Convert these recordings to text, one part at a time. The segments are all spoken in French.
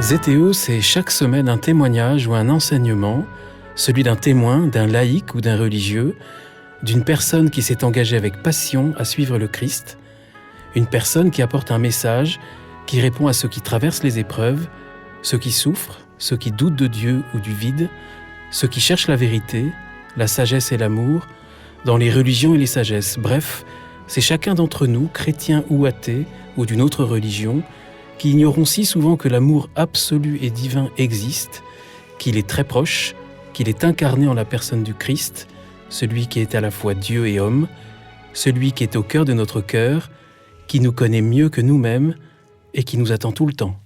Zétéo, c'est chaque semaine un témoignage ou un enseignement, celui d'un témoin, d'un laïc ou d'un religieux, d'une personne qui s'est engagée avec passion à suivre le Christ, une personne qui apporte un message, qui répond à ceux qui traversent les épreuves, ceux qui souffrent, ceux qui doutent de Dieu ou du vide, ceux qui cherchent la vérité, la sagesse et l'amour, dans les religions et les sagesses. Bref, c'est chacun d'entre nous, chrétien ou athée, ou d'une autre religion, qui ignorons si souvent que l'amour absolu et divin existe, qu'il est très proche, qu'il est incarné en la personne du Christ, celui qui est à la fois Dieu et homme, celui qui est au cœur de notre cœur, qui nous connaît mieux que nous-mêmes et qui nous attend tout le temps.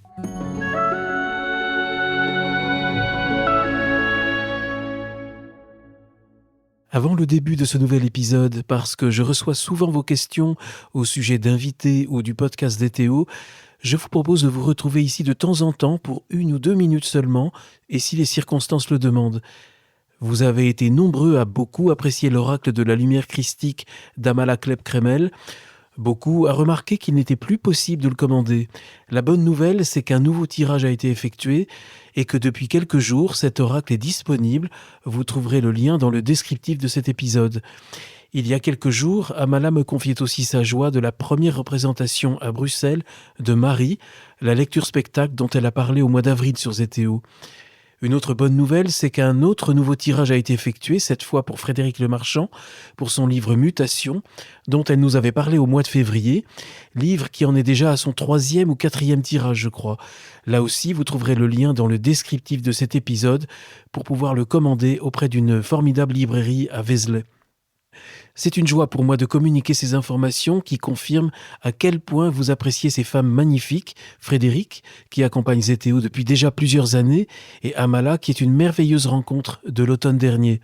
Avant le début de ce nouvel épisode, parce que je reçois souvent vos questions au sujet d'invités ou du podcast Zétéo, je vous propose de vous retrouver ici de temps en temps pour 1 ou 2 minutes seulement, et si les circonstances le demandent. Vous avez été nombreux à beaucoup apprécier l'oracle de la lumière christique d'Amala Klep-Kremel, beaucoup à remarquer qu'il n'était plus possible de le commander. La bonne nouvelle, c'est qu'un nouveau tirage a été effectué et que depuis quelques jours, cet oracle est disponible. Vous trouverez le lien dans le descriptif de cet épisode. Il y a quelques jours, Amala me confiait aussi sa joie de la première représentation à Bruxelles de Marie, la lecture-spectacle dont elle a parlé au mois d'avril sur Zétéo. Une autre bonne nouvelle, c'est qu'un autre nouveau tirage a été effectué, cette fois pour Frédéric Lemarchand, pour son livre Mutation, dont elle nous avait parlé au mois de février, livre qui en est déjà à son 3e ou 4e tirage, je crois. Là aussi, vous trouverez le lien dans le descriptif de cet épisode pour pouvoir le commander auprès d'une formidable librairie à Vézelay. C'est une joie pour moi de communiquer ces informations qui confirment à quel point vous appréciez ces femmes magnifiques, Frédéric, qui accompagne Zétéo depuis déjà plusieurs années, et Amala, qui est une merveilleuse rencontre de l'automne dernier.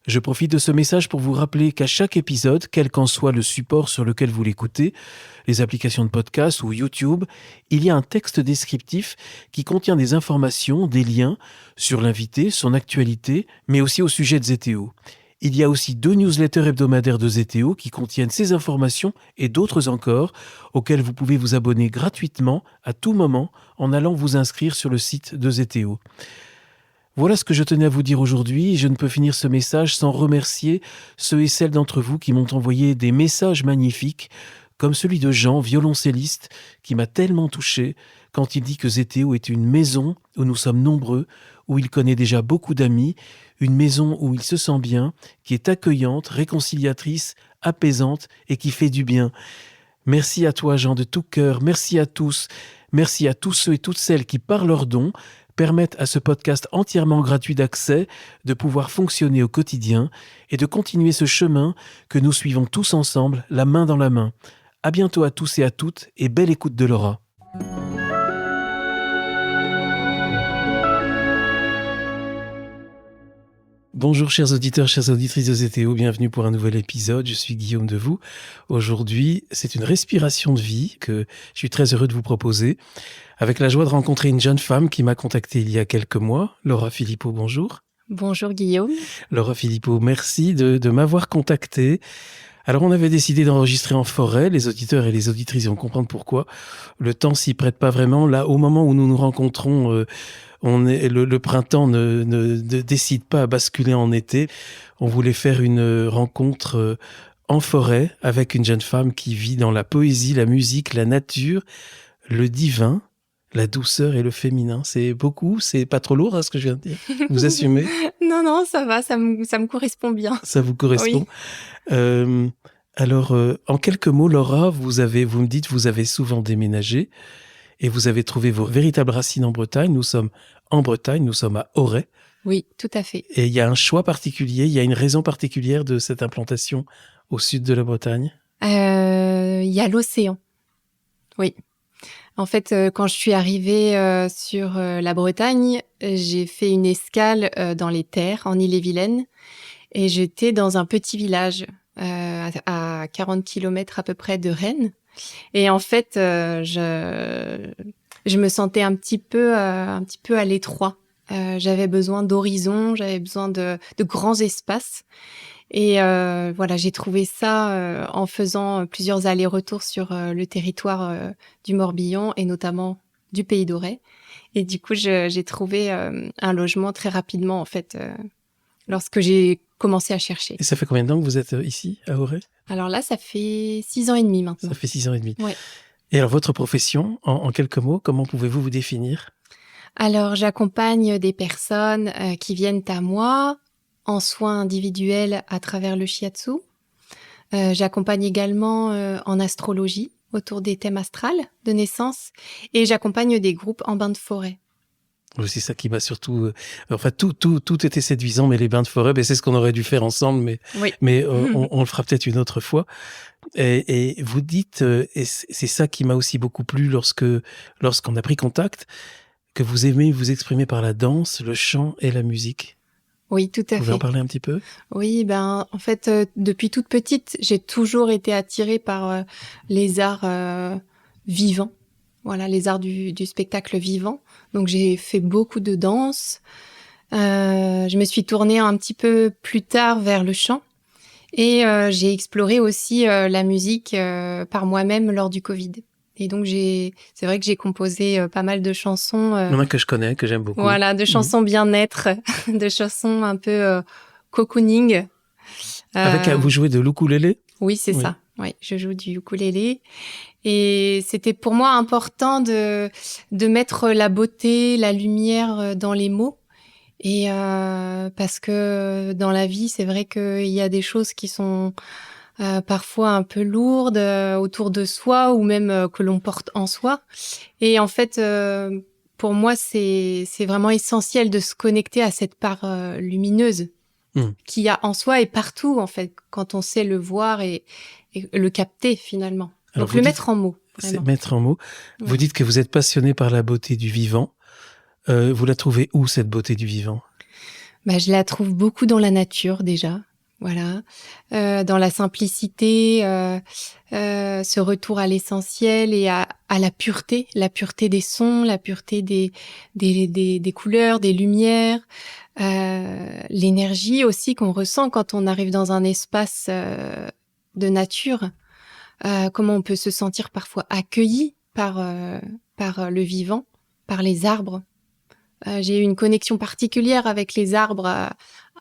Je profite de ce message pour vous rappeler qu'à chaque épisode, quel qu'en soit le support sur lequel vous l'écoutez, les applications de podcast ou YouTube, il y a un texte descriptif qui contient des informations, des liens sur l'invité, son actualité, mais aussi au sujet de Zétéo. Il y a aussi 2 newsletters hebdomadaires de Zétéo qui contiennent ces informations et d'autres encore, auxquelles vous pouvez vous abonner gratuitement à tout moment en allant vous inscrire sur le site de Zétéo. Voilà ce que je tenais à vous dire aujourd'hui. Je ne peux finir ce message sans remercier ceux et celles d'entre vous qui m'ont envoyé des messages magnifiques, comme celui de Jean, violoncelliste, qui m'a tellement touché quand il dit que Zétéo est une maison où nous sommes nombreux, où il connaît déjà beaucoup d'amis, une maison où il se sent bien, qui est accueillante, réconciliatrice, apaisante et qui fait du bien. Merci à toi, Jean, de tout cœur. Merci à tous. Merci à tous ceux et toutes celles qui, par leurs dons, permettent à ce podcast entièrement gratuit d'accès de pouvoir fonctionner au quotidien et de continuer ce chemin que nous suivons tous ensemble, la main dans la main. À bientôt à tous et à toutes et belle écoute de Laura. Bonjour chers auditeurs, chères auditrices de Zétéo, bienvenue pour un nouvel épisode, je suis Guillaume Devoux. Aujourd'hui, c'est une respiration de vie que je suis très heureux de vous proposer, avec la joie de rencontrer une jeune femme qui m'a contacté il y a quelques mois, Laura Philippot, bonjour. Bonjour Guillaume. Laura Philippot, merci de m'avoir contacté. Alors on avait décidé d'enregistrer en forêt, les auditeurs et les auditrices vont comprendre pourquoi. Le temps s'y prête pas vraiment, là au moment où nous nous rencontrons, le printemps ne décide pas à basculer en été. On voulait faire une rencontre en forêt avec une jeune femme qui vit dans la poésie, la musique, la nature, le divin, la douceur et le féminin. C'est beaucoup, c'est pas trop lourd ce que je viens de dire. Vous assumez ? Non, ça va, ça me correspond bien. Ça vous correspond ? Oui. Alors, en quelques mots, Laura, vous me dites, vous avez souvent déménagé et vous avez trouvé vos véritables racines en Bretagne. Nous sommes en Bretagne, nous sommes à Auray. Oui, tout à fait. Et il y a un choix particulier, il y a une raison particulière de cette implantation au sud de la Bretagne ? Il y a l'océan. Oui. En fait, quand je suis arrivée sur la Bretagne, j'ai fait une escale dans les terres, en Ille-et-Vilaine. Et j'étais dans un petit village à 40 km à peu près de Rennes. Et en fait, je me sentais un petit peu à l'étroit. J'avais besoin d'horizon, j'avais besoin de grands espaces. Et voilà, j'ai trouvé ça en faisant plusieurs allers-retours sur le territoire du Morbihan et notamment du Pays d'Auray. Et du coup, j'ai trouvé un logement très rapidement, en fait, lorsque j'ai commencé à chercher. Et ça fait combien de temps que vous êtes ici, à Auray ? Alors là, ça fait 6 ans et demi maintenant. Ça fait 6 ans et demi. Ouais. Et alors, votre profession, en quelques mots, comment pouvez-vous vous définir ? Alors, j'accompagne des personnes qui viennent à moi en soins individuels à travers le shiatsu. J'accompagne également en astrologie autour des thèmes astrales de naissance et j'accompagne des groupes en bain de forêt. Oui, c'est ça qui m'a surtout... enfin, tout était séduisant, mais les bains de forêt, c'est ce qu'on aurait dû faire ensemble, mais on le fera peut-être une autre fois. Et vous dites, et c'est ça qui m'a aussi beaucoup plu lorsqu'on a pris contact, que vous aimez vous exprimer par la danse, le chant et la musique. Oui, tout à fait. Vous pouvez en parler un petit peu ? Oui, en fait, depuis toute petite, j'ai toujours été attirée par les arts vivants. Voilà, les arts du spectacle vivant. Donc, j'ai fait beaucoup de danse. Je me suis tournée un petit peu plus tard vers le chant. Et j'ai exploré aussi la musique par moi-même lors du Covid. Et donc, c'est vrai que j'ai composé pas mal de chansons. Il y en a que je connais, que j'aime beaucoup. Voilà, de chansons bien-être, de chansons un peu cocooning. Vous jouez de l'ukulélé ? Oui, c'est ça. Oui, je joue du ukulélé. Et c'était pour moi important de mettre la beauté, la lumière dans les mots. Et parce que dans la vie, c'est vrai qu'il y a des choses qui sont parfois un peu lourdes autour de soi ou même que l'on porte en soi. Et en fait, pour moi, c'est vraiment essentiel de se connecter à cette part lumineuse qu'il y a en soi et partout, en fait, quand on sait le voir et le capter finalement. Alors, donc le mettre en mots. C'est mettre en mots. Ouais. Vous dites que vous êtes passionné par la beauté du vivant. Vous la trouvez où, cette beauté du vivant ? Je la trouve beaucoup dans la nature déjà. Voilà, dans la simplicité, ce retour à l'essentiel et à la pureté des sons, la pureté des couleurs, des lumières, l'énergie aussi qu'on ressent quand on arrive dans un espace de nature. Comment on peut se sentir parfois accueilli par le vivant, par les arbres. J'ai eu une connexion particulière avec les arbres à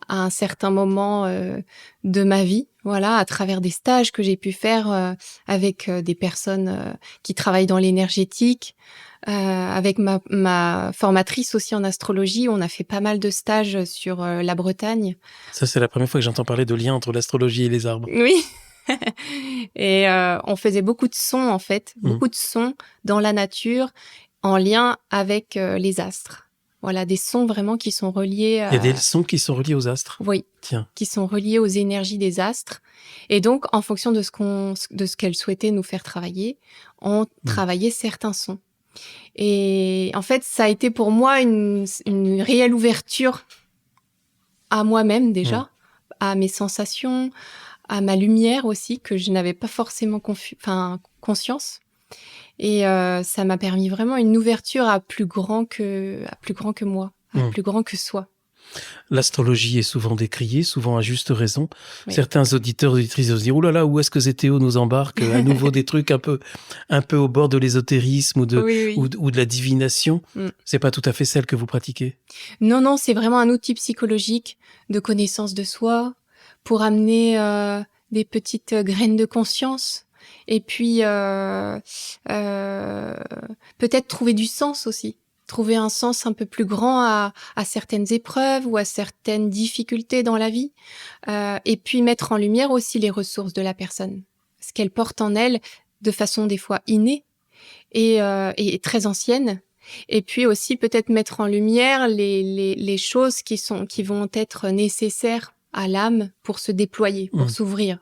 un certain moment de ma vie, voilà, à travers des stages que j'ai pu faire avec des personnes qui travaillent dans l'énergétique, avec ma formatrice aussi en astrologie. On a fait pas mal de stages sur la Bretagne. Ça, c'est la première fois que j'entends parler de lien entre l'astrologie et les arbres. Oui. Et on faisait beaucoup de sons, en fait, beaucoup de sons dans la nature en lien avec les astres. Voilà, des sons vraiment qui sont reliés... Il y a des sons qui sont reliés aux astres ? Oui, tiens, qui sont reliés aux énergies des astres. Et donc, en fonction de ce qu'elle souhaitait nous faire travailler, on travaillait certains sons. Et en fait, ça a été pour moi une réelle ouverture à moi-même déjà, à mes sensations, à ma lumière aussi, que je n'avais pas forcément conscience. Et ça m'a permis vraiment une ouverture à plus grand que moi, à plus grand que soi. L'astrologie est souvent décriée, souvent à juste raison. Oui. Certains auditeurs, auditrices vont se dire « Ouh là là, où est-ce que Zétéo nous embarque à nouveau des trucs un peu au bord de l'ésotérisme ou de la divination ». C'est pas tout à fait celle que vous pratiquez. Non, c'est vraiment un outil psychologique de connaissance de soi pour amener des petites graines de conscience. Et puis, peut-être trouver du sens aussi. Trouver un sens un peu plus grand à certaines épreuves ou à certaines difficultés dans la vie. Et puis, mettre en lumière aussi les ressources de la personne. Ce qu'elle porte en elle de façon des fois innée et très ancienne. Et puis aussi, peut-être mettre en lumière les choses qui vont être nécessaires à l'âme pour se déployer, pour s'ouvrir.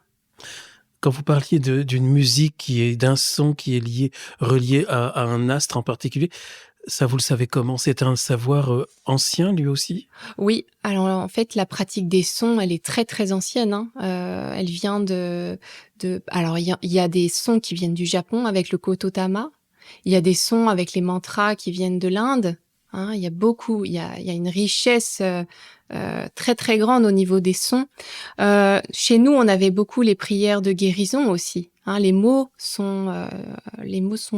Quand vous parliez d'une musique d'un son qui est relié à un astre en particulier, ça vous le savez comment ? C'est un savoir ancien lui aussi ? Oui, alors en fait la pratique des sons, elle est très très ancienne. Elle vient alors il y a des sons qui viennent du Japon avec le Kototama. Il y a des sons avec les mantras qui viennent de l'Inde. Il y a une richesse très très grande au niveau des sons. Chez nous, on avait beaucoup les prières de guérison aussi, Hein, les mots sont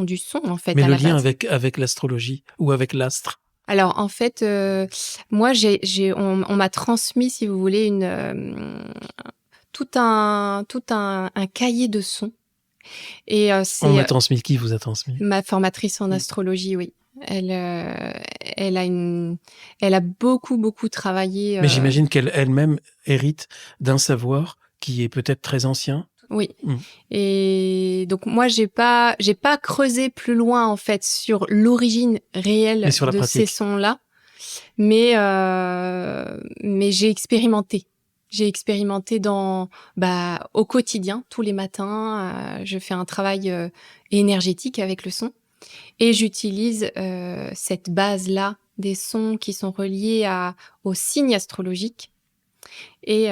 du son, en fait, Mais à le la lien base. avec l'astrologie ou avec l'astre? Alors, en fait, moi, on m'a transmis, si vous voulez, tout un cahier de sons. Et On c'est a transmis qui vous a transmis? ma formatrice en astrologie, oui. Elle a beaucoup, beaucoup travaillé. Mais j'imagine qu'elle elle-même hérite d'un savoir qui est peut-être très ancien? Oui. Mmh. Et donc moi, j'ai pas creusé plus loin en fait sur l'origine Mais réelle sur la de ces pratique? sons-là, mais j'ai expérimenté. J'ai expérimenté au quotidien, tous les matins. Je fais un travail énergétique avec le son et j'utilise cette base-là des sons qui sont reliés aux signes astrologiques. Et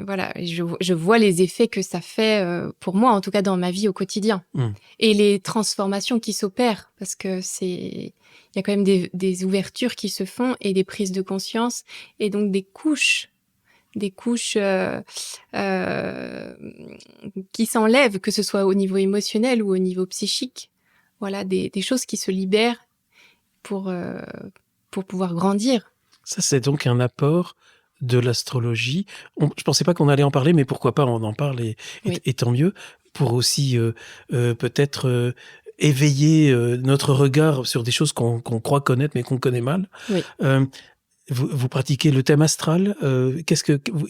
voilà, je vois les effets que ça fait, pour moi, en tout cas dans ma vie au quotidien. Mmh. Et les transformations qui s'opèrent, parce que il y a quand même des ouvertures qui se font et des prises de conscience, et donc des couches qui s'enlèvent, que ce soit au niveau émotionnel ou au niveau psychique. Voilà, des choses qui se libèrent pour pouvoir grandir. Ça, c'est donc un apport de l'astrologie. Je pensais pas qu'on allait en parler, mais pourquoi pas, on en parle Oui. et tant mieux, pour aussi peut-être éveiller notre regard sur des choses qu'on croit connaître, mais qu'on connaît mal. Oui. Vous pratiquez le thème astral,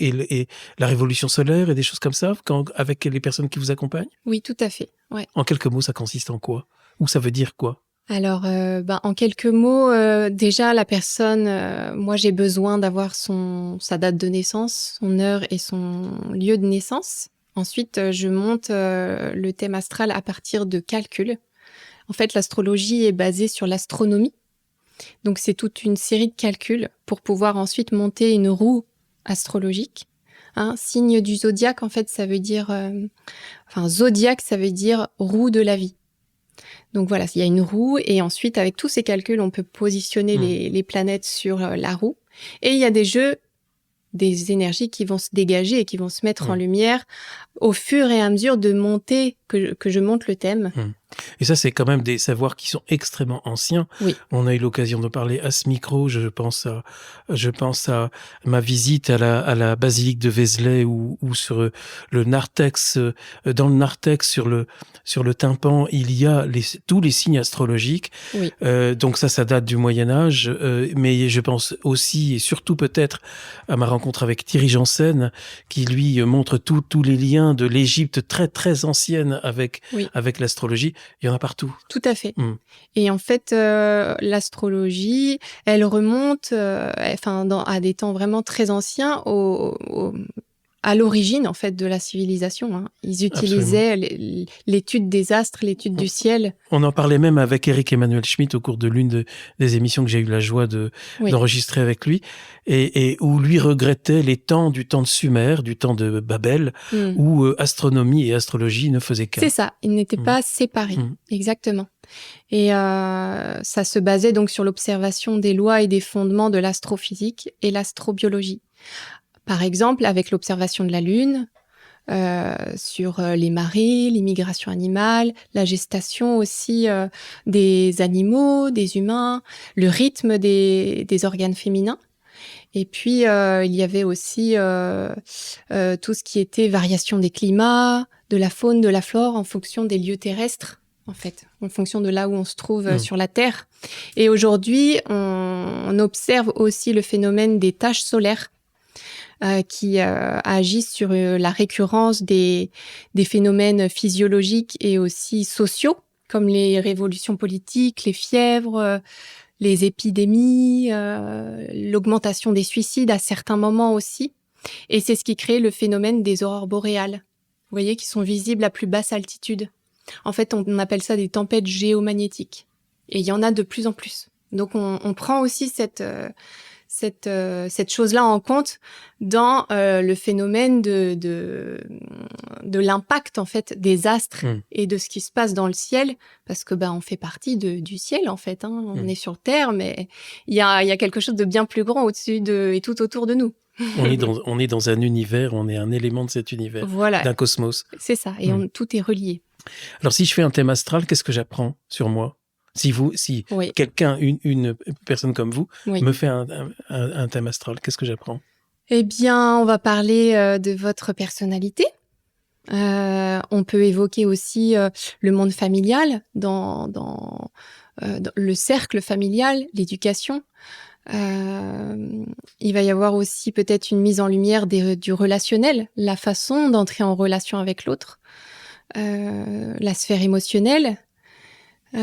et la révolution solaire et des choses comme ça, avec les personnes qui vous accompagnent? Oui, tout à fait. Ouais. En quelques mots, ça consiste en quoi? Ou ça veut dire quoi? Alors, en quelques mots, déjà la personne, moi j'ai besoin d'avoir sa date de naissance, son heure et son lieu de naissance. Ensuite, je monte le thème astral à partir de calculs. En fait, l'astrologie est basée sur l'astronomie. Donc, c'est toute une série de calculs pour pouvoir ensuite monter une roue astrologique. Hein, signe du zodiaque, en fait, ça veut dire... zodiaque, ça veut dire roue de la vie. Donc voilà, il y a une roue et ensuite, avec tous ces calculs, on peut positionner les planètes sur la roue. Et il y a des jeux, des énergies qui vont se dégager et qui vont se mettre en lumière au fur et à mesure de monter, que je monte le thème. Et ça, c'est quand même des savoirs qui sont extrêmement anciens. Oui. On a eu l'occasion de parler à ce micro. Je pense à ma visite à la basilique de Vézelay ou sur le narthex. Dans le narthex, sur le tympan, il y a tous les signes astrologiques. Oui. Donc ça date du Moyen-Âge. Mais je pense aussi et surtout peut-être à ma rencontre avec Thierry Janssen, qui lui montre tous les liens de l'Égypte très très ancienne avec l'astrologie. Il y en a partout. Tout à fait. Et en fait, l'astrologie, elle remonte à des temps vraiment très anciens, à l'origine en fait de la civilisation. Hein. Ils utilisaient l'étude des astres, l'étude du ciel. On en parlait même avec Eric Emmanuel Schmitt au cours de l'une des émissions que j'ai eu la joie d'enregistrer avec lui, et où lui regrettait du temps de Sumer, du temps de Babel, où astronomie et astrologie ne faisaient qu'un. C'est ça, ils n'étaient pas séparés, exactement. Et ça se basait donc sur l'observation des lois et des fondements de l'astrophysique et l'astrobiologie. Par exemple, avec l'observation de la Lune, sur les marées, l'immigration animale, la gestation aussi des animaux, des humains, le rythme des organes féminins. Et puis, il y avait aussi tout ce qui était variation des climats, de la faune, de la flore en fonction des lieux terrestres, en fait, en fonction de là où on se trouve sur la Terre. Et aujourd'hui, on observe aussi le phénomène des taches solaires, qui agissent sur la récurrence des phénomènes physiologiques et aussi sociaux, comme les révolutions politiques, les fièvres, les épidémies, l'augmentation des suicides à certains moments aussi. Et c'est ce qui crée le phénomène des aurores boréales, vous voyez, qui sont visibles à plus basse altitude. En fait, on appelle ça des tempêtes géomagnétiques. Et il y en a de plus en plus. Donc, on prend aussi cette chose-là en compte dans le phénomène de l'impact en fait des astres et de ce qui se passe dans le ciel, parce que on fait partie du ciel en fait. Hein. On est sur Terre, mais il y a quelque chose de bien plus grand au-dessus et tout autour de nous. On est dans un univers, on est un élément de cet univers, Voilà, d'un cosmos. c'est ça. Et tout est relié. Alors, si je fais un thème astral, qu'est-ce que j'apprends sur moi? Si Oui, quelqu'un, une personne comme vous, oui. me fait un thème astral, qu'est-ce que j'apprends? Eh bien, on va parler de votre personnalité. On peut évoquer aussi le monde familial, dans le cercle familial, l'éducation. Il va y avoir aussi peut-être une mise en lumière du relationnel, la façon d'entrer en relation avec l'autre, la sphère émotionnelle. Et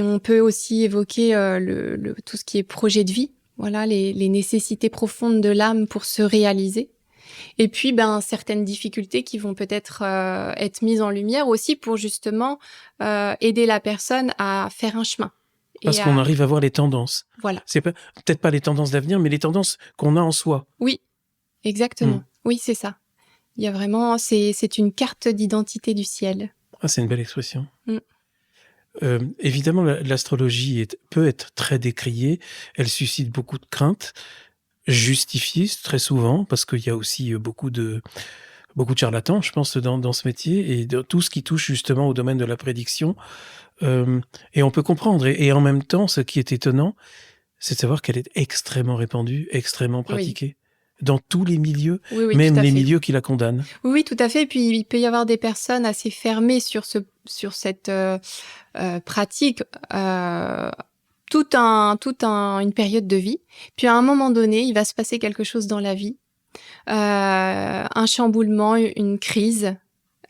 on peut aussi évoquer tout ce qui est projet de vie, voilà, les nécessités profondes de l'âme pour se réaliser. Et puis, certaines difficultés qui vont peut-être être mises en lumière aussi pour justement aider la personne à faire un chemin. Parce qu'on arrive à voir les tendances. Voilà. C'est peut-être pas les tendances d'avenir, mais les tendances qu'on a en soi. Oui, exactement. Oui, c'est ça. Il y a vraiment, c'est une carte d'identité du ciel. Ah, c'est une belle expression. Évidemment, l'astrologie peut être très décriée. Elle suscite beaucoup de craintes, justifiées très souvent, parce qu'il y a aussi beaucoup de charlatans, je pense, dans ce métier, et de tout ce qui touche justement au domaine de la prédiction. Et on peut comprendre. Et en même temps, ce qui est étonnant, c'est de savoir qu'elle est extrêmement répandue, extrêmement pratiquée. Dans tous les milieux, même les milieux qui la condamnent. Oui, tout à fait. Et puis, il peut y avoir des personnes assez fermées sur cette pratique toute une période de vie. Puis, à un moment donné, il va se passer quelque chose dans la vie. Un chamboulement, une crise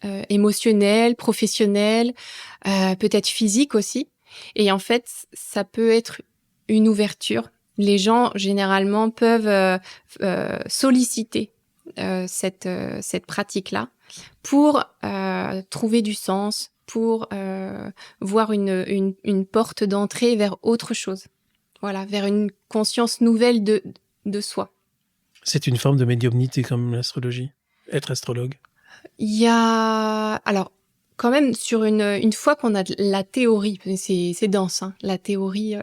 émotionnelle, professionnelle, peut-être physique aussi. Et en fait, ça peut être une ouverture. Les gens, généralement, peuvent solliciter cette pratique-là pour trouver du sens, pour voir une porte d'entrée vers autre chose. Voilà, vers une conscience nouvelle de soi. C'est une forme de médiumnité comme l'astrologie, être astrologue. Il y a... Alors, quand même, sur une fois qu'on a la théorie, c'est dense, hein, la théorie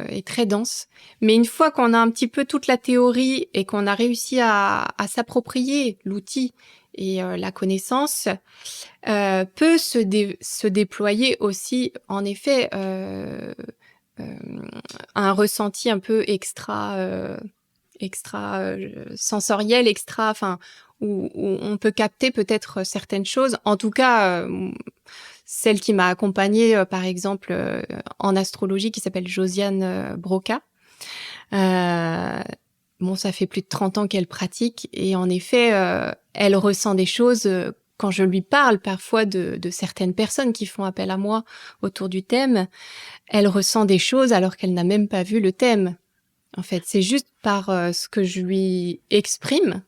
est très dense, mais une fois qu'on a un petit peu toute la théorie et qu'on a réussi à s'approprier l'outil et la connaissance, peut se déployer aussi, en effet, un ressenti un peu extra sensoriel, où on peut capter peut-être certaines choses. En tout cas, celle qui m'a accompagnée, par exemple, en astrologie, qui s'appelle Josiane Broca. Ça fait plus de 30 ans qu'elle pratique, et en effet, elle ressent des choses quand je lui parle parfois de certaines personnes qui font appel à moi autour du thème. Elle ressent des choses alors qu'elle n'a même pas vu le thème. En fait, c'est juste par ce que je lui exprime.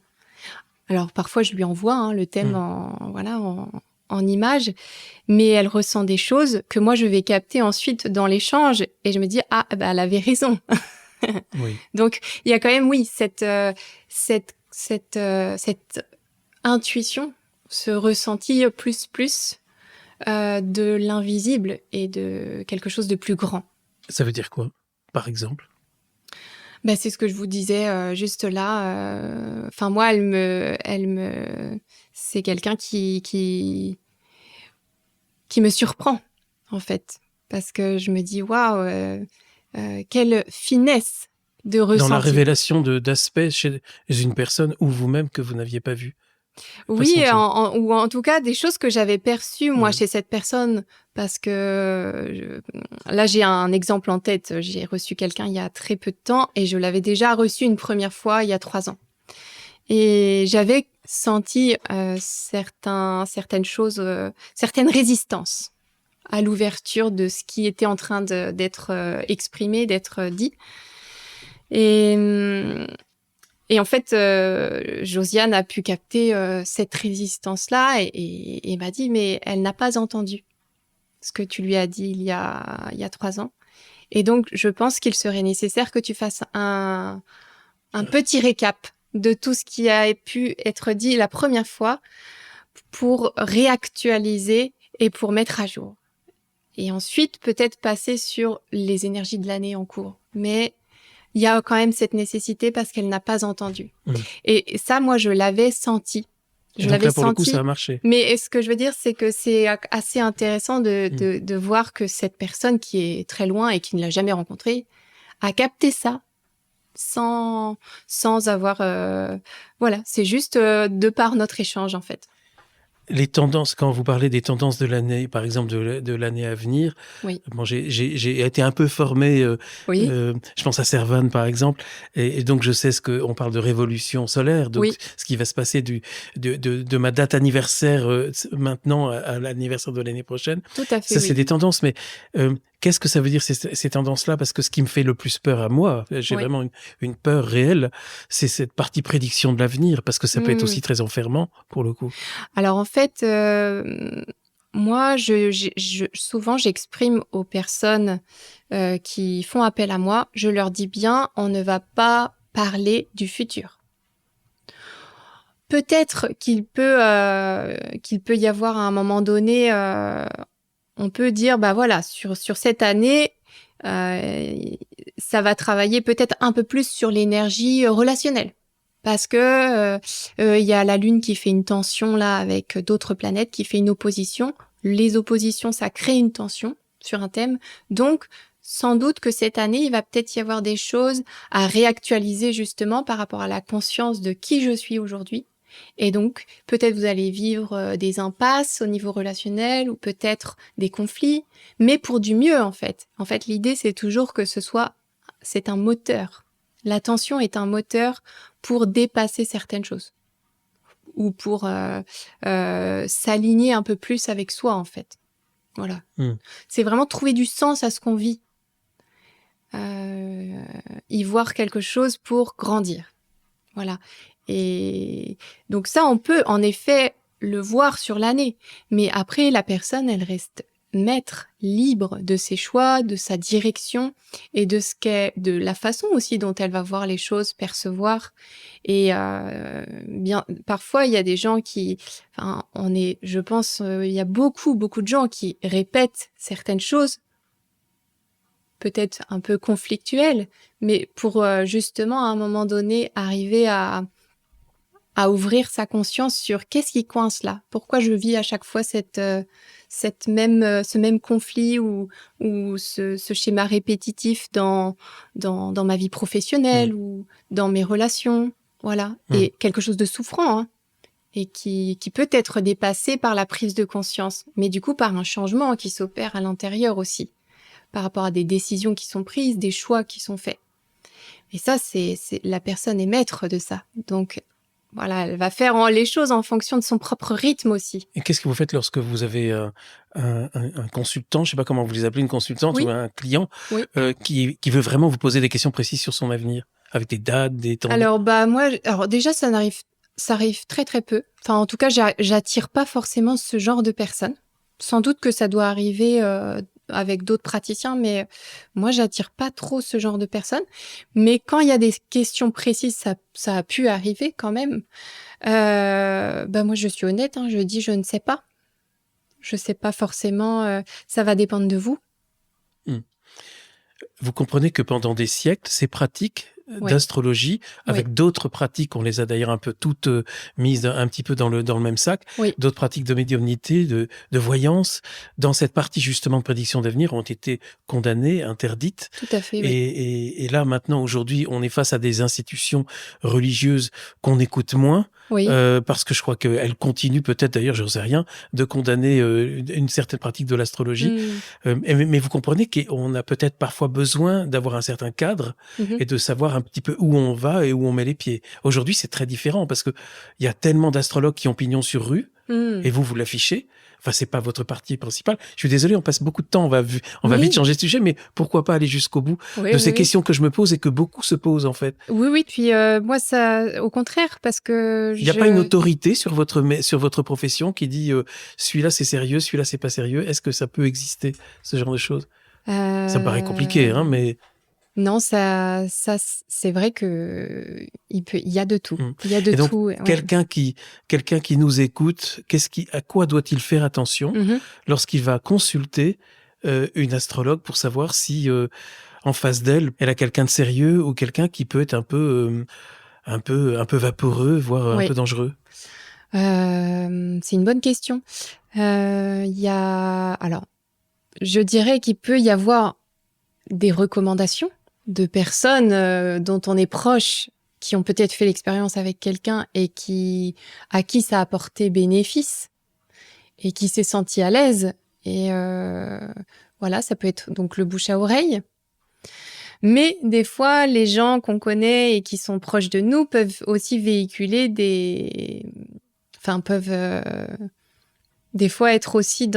Alors parfois je lui envoie le thème en images, mais elle ressent des choses que moi je vais capter ensuite dans l'échange, et je me dis elle avait raison. Oui. Donc il y a quand même cette intuition, ce ressenti plus de l'invisible et de quelque chose de plus grand. Ça veut dire quoi, par exemple? C'est ce que je vous disais juste là. Enfin, moi, c'est quelqu'un qui me surprend, en fait, parce que je me dis waouh, quelle finesse de ressenti. Dans la révélation d'aspects chez une personne ou vous-même que vous n'aviez pas vu. Oui, ou en tout cas des choses que j'avais perçues moi chez cette personne, parce que là j'ai un exemple en tête. J'ai reçu quelqu'un il y a très peu de temps, et je l'avais déjà reçu une première fois il y a 3 ans. Et j'avais senti certaines choses, certaines résistances à l'ouverture de ce qui était en train d'être exprimé, d'être dit. Et en fait, Josiane a pu capter cette résistance-là et m'a dit, mais elle n'a pas entendu ce que tu lui as dit il y a 3 ans. Et donc, je pense qu'il serait nécessaire que tu fasses un petit récap de tout ce qui a pu être dit la première fois pour réactualiser et pour mettre à jour. Et ensuite, peut-être passer sur les énergies de l'année en cours. Mais il y a quand même cette nécessité parce qu'elle n'a pas entendu. Mmh. Et ça, moi, je l'avais senti. Et donc là, pour le coup, ça a marché. Mais ce que je veux dire, c'est que c'est assez intéressant de voir que cette personne qui est très loin et qui ne l'a jamais rencontré a capté ça sans avoir... Voilà, c'est juste de par notre échange, en fait. Les tendances, quand vous parlez des tendances de l'année, par exemple de l'année à venir, Oui. bon, j'ai été un peu formé, Oui. Je pense à Servan par exemple, et donc je sais on parle de révolution solaire, donc Oui. ce qui va se passer de ma date anniversaire maintenant à l'anniversaire de l'année prochaine. Tout à fait, Ça, oui. c'est des tendances, mais qu'est-ce que ça veut dire ces tendances-là? Parce que ce qui me fait le plus peur à moi, j'ai Oui. vraiment une peur réelle, c'est cette partie prédiction de l'avenir, parce que ça peut être aussi très enfermant pour le coup. Alors en fait, moi, souvent j'exprime aux personnes qui font appel à moi, je leur dis bien, on ne va pas parler du futur. Peut-être qu'il peut y avoir à un moment donné, on peut dire, bah voilà, sur cette année, ça va travailler peut-être un peu plus sur l'énergie relationnelle. Parce que il y a la Lune qui fait une tension là avec d'autres planètes, qui fait une opposition. Les oppositions, ça crée une tension sur un thème. Donc, sans doute que cette année, il va peut-être y avoir des choses à réactualiser justement par rapport à la conscience de qui je suis aujourd'hui. Et donc, peut-être vous allez vivre des impasses au niveau relationnel ou peut-être des conflits, mais pour du mieux en fait. En fait, l'idée, c'est toujours que c'est un moteur. L'attention est un moteur pour dépasser certaines choses ou pour s'aligner un peu plus avec soi en fait. Voilà. C'est vraiment trouver du sens à ce qu'on vit. Y voir quelque chose pour grandir. Voilà. Et donc ça, on peut en effet le voir sur l'année. Mais après, la personne, elle reste maître, libre de ses choix, de sa direction et de la façon aussi dont elle va voir les choses, percevoir. Et parfois, il y a des gens je pense, il y a beaucoup de gens qui répètent certaines choses, peut-être un peu conflictuelles, mais pour justement à un moment donné arriver à ouvrir sa conscience sur qu'est-ce qui coince là, pourquoi je vis à chaque fois ce même conflit ou ce schéma répétitif dans ma vie professionnelle ou dans mes relations, voilà, et quelque chose de souffrant, hein, et qui peut être dépassé par la prise de conscience, mais du coup par un changement qui s'opère à l'intérieur aussi, par rapport à des décisions qui sont prises, des choix qui sont faits. Et ça, c'est la personne est maître de ça, donc voilà, elle va faire les choses en fonction de son propre rythme aussi. Et qu'est-ce que vous faites lorsque vous avez un consultant, je ne sais pas comment vous les appelez, une consultante ou un client qui veut vraiment vous poser des questions précises sur son avenir, avec des dates, des temps? Alors déjà ça arrive très très peu. Enfin en tout cas, j'attire pas forcément ce genre de personnes. Sans doute que ça doit arriver avec d'autres praticiens, mais moi j'attire pas trop ce genre de personnes. Mais quand il y a des questions précises, ça a pu arriver quand même. Moi je suis honnête, hein, je dis je ne sais pas. Je sais pas forcément, ça va dépendre de vous. Vous comprenez que pendant des siècles, ces pratiques d'astrologie, avec d'autres pratiques, on les a d'ailleurs un peu toutes mises un petit peu dans le même sac, d'autres pratiques de médiumnité, de voyance, dans cette partie justement de prédiction d'avenir, ont été condamnées, interdites. Tout à fait, oui. Et là, maintenant, aujourd'hui, on est face à des institutions religieuses qu'on écoute moins, parce que je crois qu'elles continuent peut-être, d'ailleurs, je ne sais rien, de condamner une certaine pratique de l'astrologie. Mais vous comprenez qu'on a peut-être parfois besoin d'avoir un certain cadre et de savoir un petit peu où on va et où on met les pieds. Aujourd'hui, c'est très différent parce que il y a tellement d'astrologues qui ont pignon sur rue et vous l'affichez. Enfin, c'est pas votre partie principale. Je suis désolé, on passe beaucoup de temps, on va vite changer de sujet, mais pourquoi pas aller jusqu'au bout de ces questions que je me pose et que beaucoup se posent en fait. Oui, puis moi, ça, au contraire, parce que il n'y a pas une autorité sur votre profession qui dit celui-là c'est sérieux, celui-là c'est pas sérieux. Est-ce que ça peut exister, ce genre de choses? Ça me paraît compliqué, hein, mais... Non, ça, c'est vrai que il y a de tout. Il y a de donc, tout. Quelqu'un qui nous écoute, à quoi doit-il faire attention lorsqu'il va consulter une astrologue pour savoir si, en face d'elle, elle a quelqu'un de sérieux ou quelqu'un qui peut être un peu vaporeux, voire un Oui. peu dangereux? C'est une bonne question. Alors, je dirais qu'il peut y avoir des recommandations de personnes dont on est proche, qui ont peut-être fait l'expérience avec quelqu'un et à qui ça a apporté bénéfice et qui s'est senti à l'aise. Et voilà, ça peut être donc le bouche à oreille. Mais des fois, les gens qu'on connaît et qui sont proches de nous peuvent aussi véhiculer peuvent des fois être aussi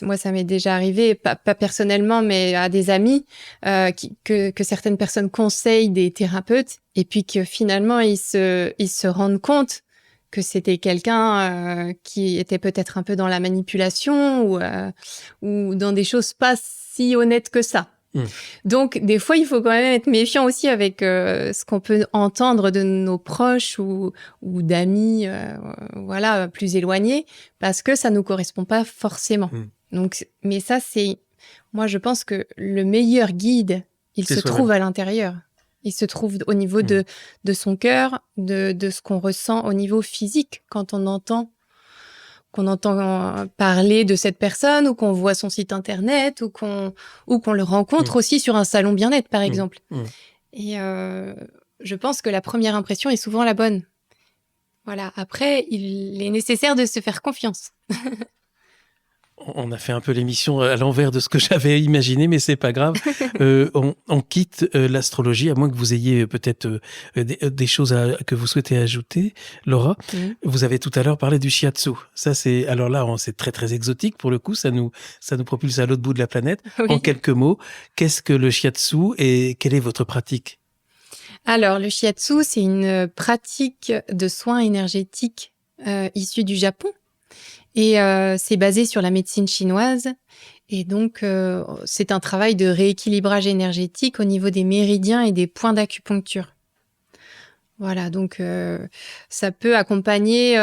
moi, ça m'est déjà arrivé, pas personnellement, mais à des amis, que certaines personnes conseillent des thérapeutes et puis que finalement, ils se rendent compte que c'était quelqu'un qui était peut-être un peu dans la manipulation ou dans des choses pas si honnêtes que ça. Donc, des fois, il faut quand même être méfiant aussi avec ce qu'on peut entendre de nos proches ou d'amis, voilà, plus éloignés, parce que ça nous correspond pas forcément. Donc, mais ça, moi, je pense que le meilleur guide, il se trouve à l'intérieur. Il se trouve au niveau de son cœur, de ce qu'on ressent au niveau physique quand on entend parler de cette personne ou qu'on voit son site internet ou qu'on le rencontre aussi sur un salon bien-être, par exemple. Et je pense que la première impression est souvent la bonne. Voilà. Après, il est nécessaire de se faire confiance. On a fait un peu l'émission à l'envers de ce que j'avais imaginé, mais c'est pas grave. On quitte l'astrologie, à moins que vous ayez peut-être des choses que vous souhaitez ajouter. Laura, vous avez tout à l'heure parlé du shiatsu. Ça, alors là, c'est très très exotique pour le coup. Ça nous propulse à l'autre bout de la planète. Oui. En quelques mots, qu'est-ce que le shiatsu et quelle est votre pratique? Alors, le shiatsu, c'est une pratique de soins énergétiques issue du Japon. Et c'est basé sur la médecine chinoise. Et donc, c'est un travail de rééquilibrage énergétique au niveau des méridiens et des points d'acupuncture. Voilà, donc ça peut accompagner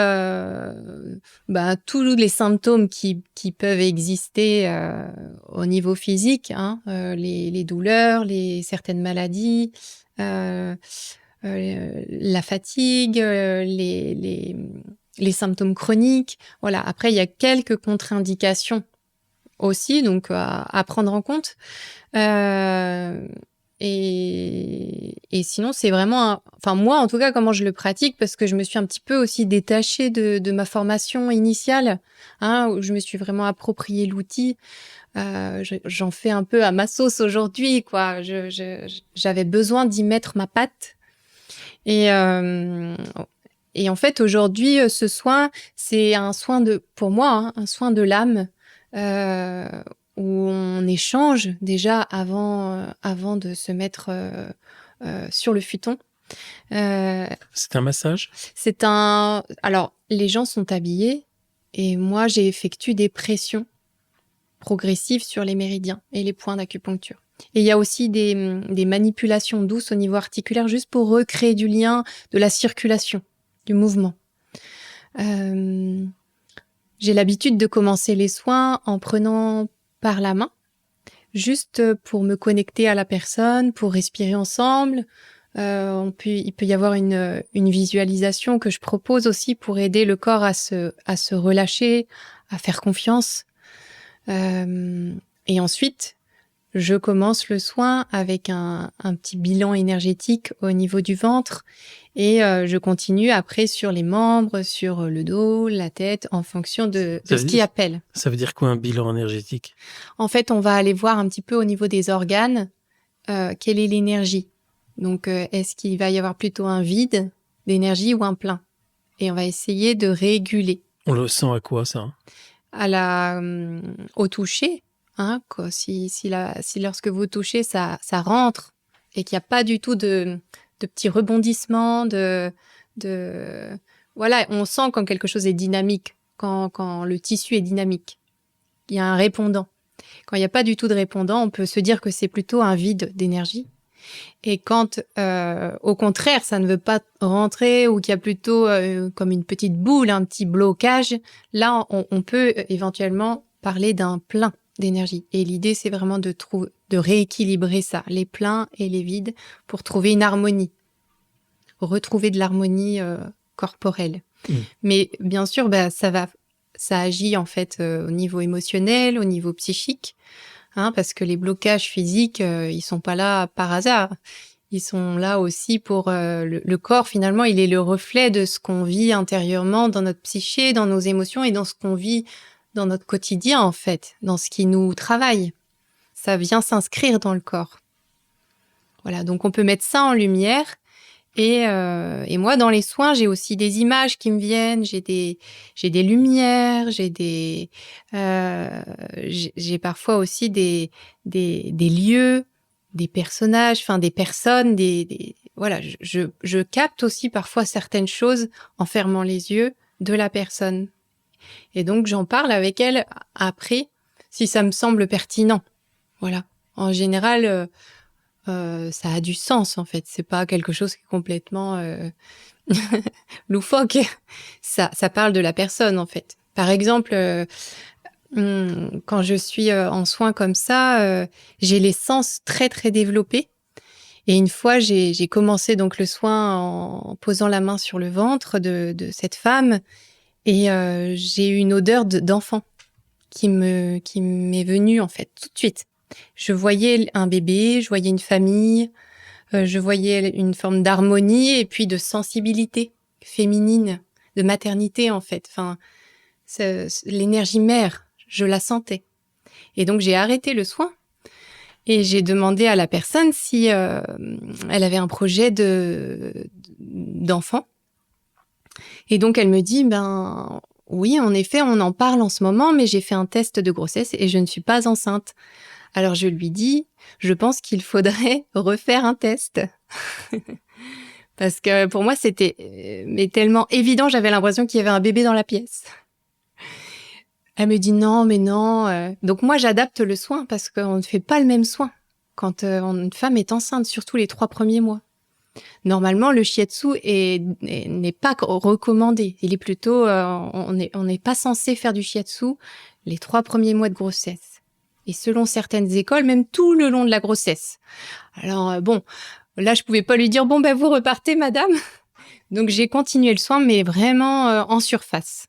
tous les symptômes qui peuvent exister au niveau physique, hein, les douleurs, certaines maladies, la fatigue, les symptômes chroniques. Voilà. Après, il y a quelques contre-indications aussi, donc à prendre en compte. Et sinon, c'est vraiment... moi, en tout cas, comment je le pratique, parce que je me suis un petit peu aussi détachée de ma formation initiale, hein, où je me suis vraiment approprié l'outil. J'en fais un peu à ma sauce aujourd'hui, quoi. J'avais besoin d'y mettre ma patte. Et en fait, aujourd'hui, ce soin, c'est un soin pour moi, un soin de l'âme, où on échange déjà avant de se mettre sur le futon. C'est un massage? Alors, les gens sont habillés et moi, j'effectue des pressions progressives sur les méridiens et les points d'acupuncture. Et il y a aussi des manipulations douces au niveau articulaire, juste pour recréer du lien, de la circulation, du mouvement. J'ai l'habitude de commencer les soins en prenant par la main, juste pour me connecter à la personne, pour respirer ensemble. Il peut y avoir une visualisation que je propose aussi pour aider le corps à se relâcher, à faire confiance. Et ensuite, je commence le soin avec un petit bilan énergétique au niveau du ventre et je continue après sur les membres, sur le dos, la tête, en fonction de ce qui appelle. Ça veut dire quoi un bilan énergétique? En fait, on va aller voir un petit peu au niveau des organes quelle est l'énergie. Donc, est-ce qu'il va y avoir plutôt un vide d'énergie ou un plein? Et on va essayer de réguler. On le sent à quoi ça? Au toucher. Hein, si lorsque vous touchez, ça rentre et qu'il n'y a pas du tout de petits rebondissements, voilà, on sent quand quelque chose est dynamique, quand le tissu est dynamique. Il y a un répondant. Quand il n'y a pas du tout de répondant, on peut se dire que c'est plutôt un vide d'énergie. Et quand, au contraire, ça ne veut pas rentrer ou qu'il y a plutôt comme une petite boule, un petit blocage, là, on peut éventuellement parler d'un plein d'énergie. Et l'idée, c'est vraiment de rééquilibrer ça, les pleins et les vides, pour trouver une harmonie, retrouver de l'harmonie corporelle. Mais bien sûr, ça agit en fait au niveau émotionnel, au niveau psychique, parce que les blocages physiques, ils sont pas là par hasard. Ils sont là aussi pour le corps. Finalement, il est le reflet de ce qu'on vit intérieurement dans notre psyché, dans nos émotions et dans ce qu'on vit dans notre quotidien, en fait, dans ce qui nous travaille. Ça vient s'inscrire dans le corps. Voilà, donc on peut mettre ça en lumière. Et moi, dans les soins, j'ai aussi des images qui me viennent, j'ai des lumières, j'ai parfois aussi des lieux, des personnages, enfin des personnes, voilà, je capte aussi parfois certaines choses en fermant les yeux de la personne. Et donc, j'en parle avec elle après, si ça me semble pertinent. Voilà. En général, ça a du sens, en fait. C'est pas quelque chose qui est complètement loufoque. Ça parle de la personne, en fait. Par exemple, quand je suis en soins comme ça, j'ai les sens très, très développés. Et une fois, j'ai commencé donc le soin en posant la main sur le ventre de cette femme. Et j'ai eu une odeur d'enfant qui m'est venue, en fait, tout de suite. Je voyais un bébé, je voyais une famille, je voyais une forme d'harmonie et puis de sensibilité féminine, de maternité, en fait. Enfin, l'énergie mère, je la sentais. Et donc, j'ai arrêté le soin et j'ai demandé à la personne si elle avait un projet d'enfant. Et donc, elle me dit, oui, en effet, on en parle en ce moment, mais j'ai fait un test de grossesse et je ne suis pas enceinte. Alors, je lui dis, je pense qu'il faudrait refaire un test. Parce que pour moi, c'était tellement évident, j'avais l'impression qu'il y avait un bébé dans la pièce. Elle me dit non, mais non. Donc moi, j'adapte le soin parce qu'on ne fait pas le même soin quand une femme est enceinte, surtout les 3 premiers mois. Normalement, le shiatsu n'est pas recommandé. Il est plutôt, on n'est pas censé faire du shiatsu les 3 premiers mois de grossesse. Et selon certaines écoles, même tout le long de la grossesse. Alors bon, là, je pouvais pas lui dire bon vous repartez, madame. Donc j'ai continué le soin, mais vraiment en surface.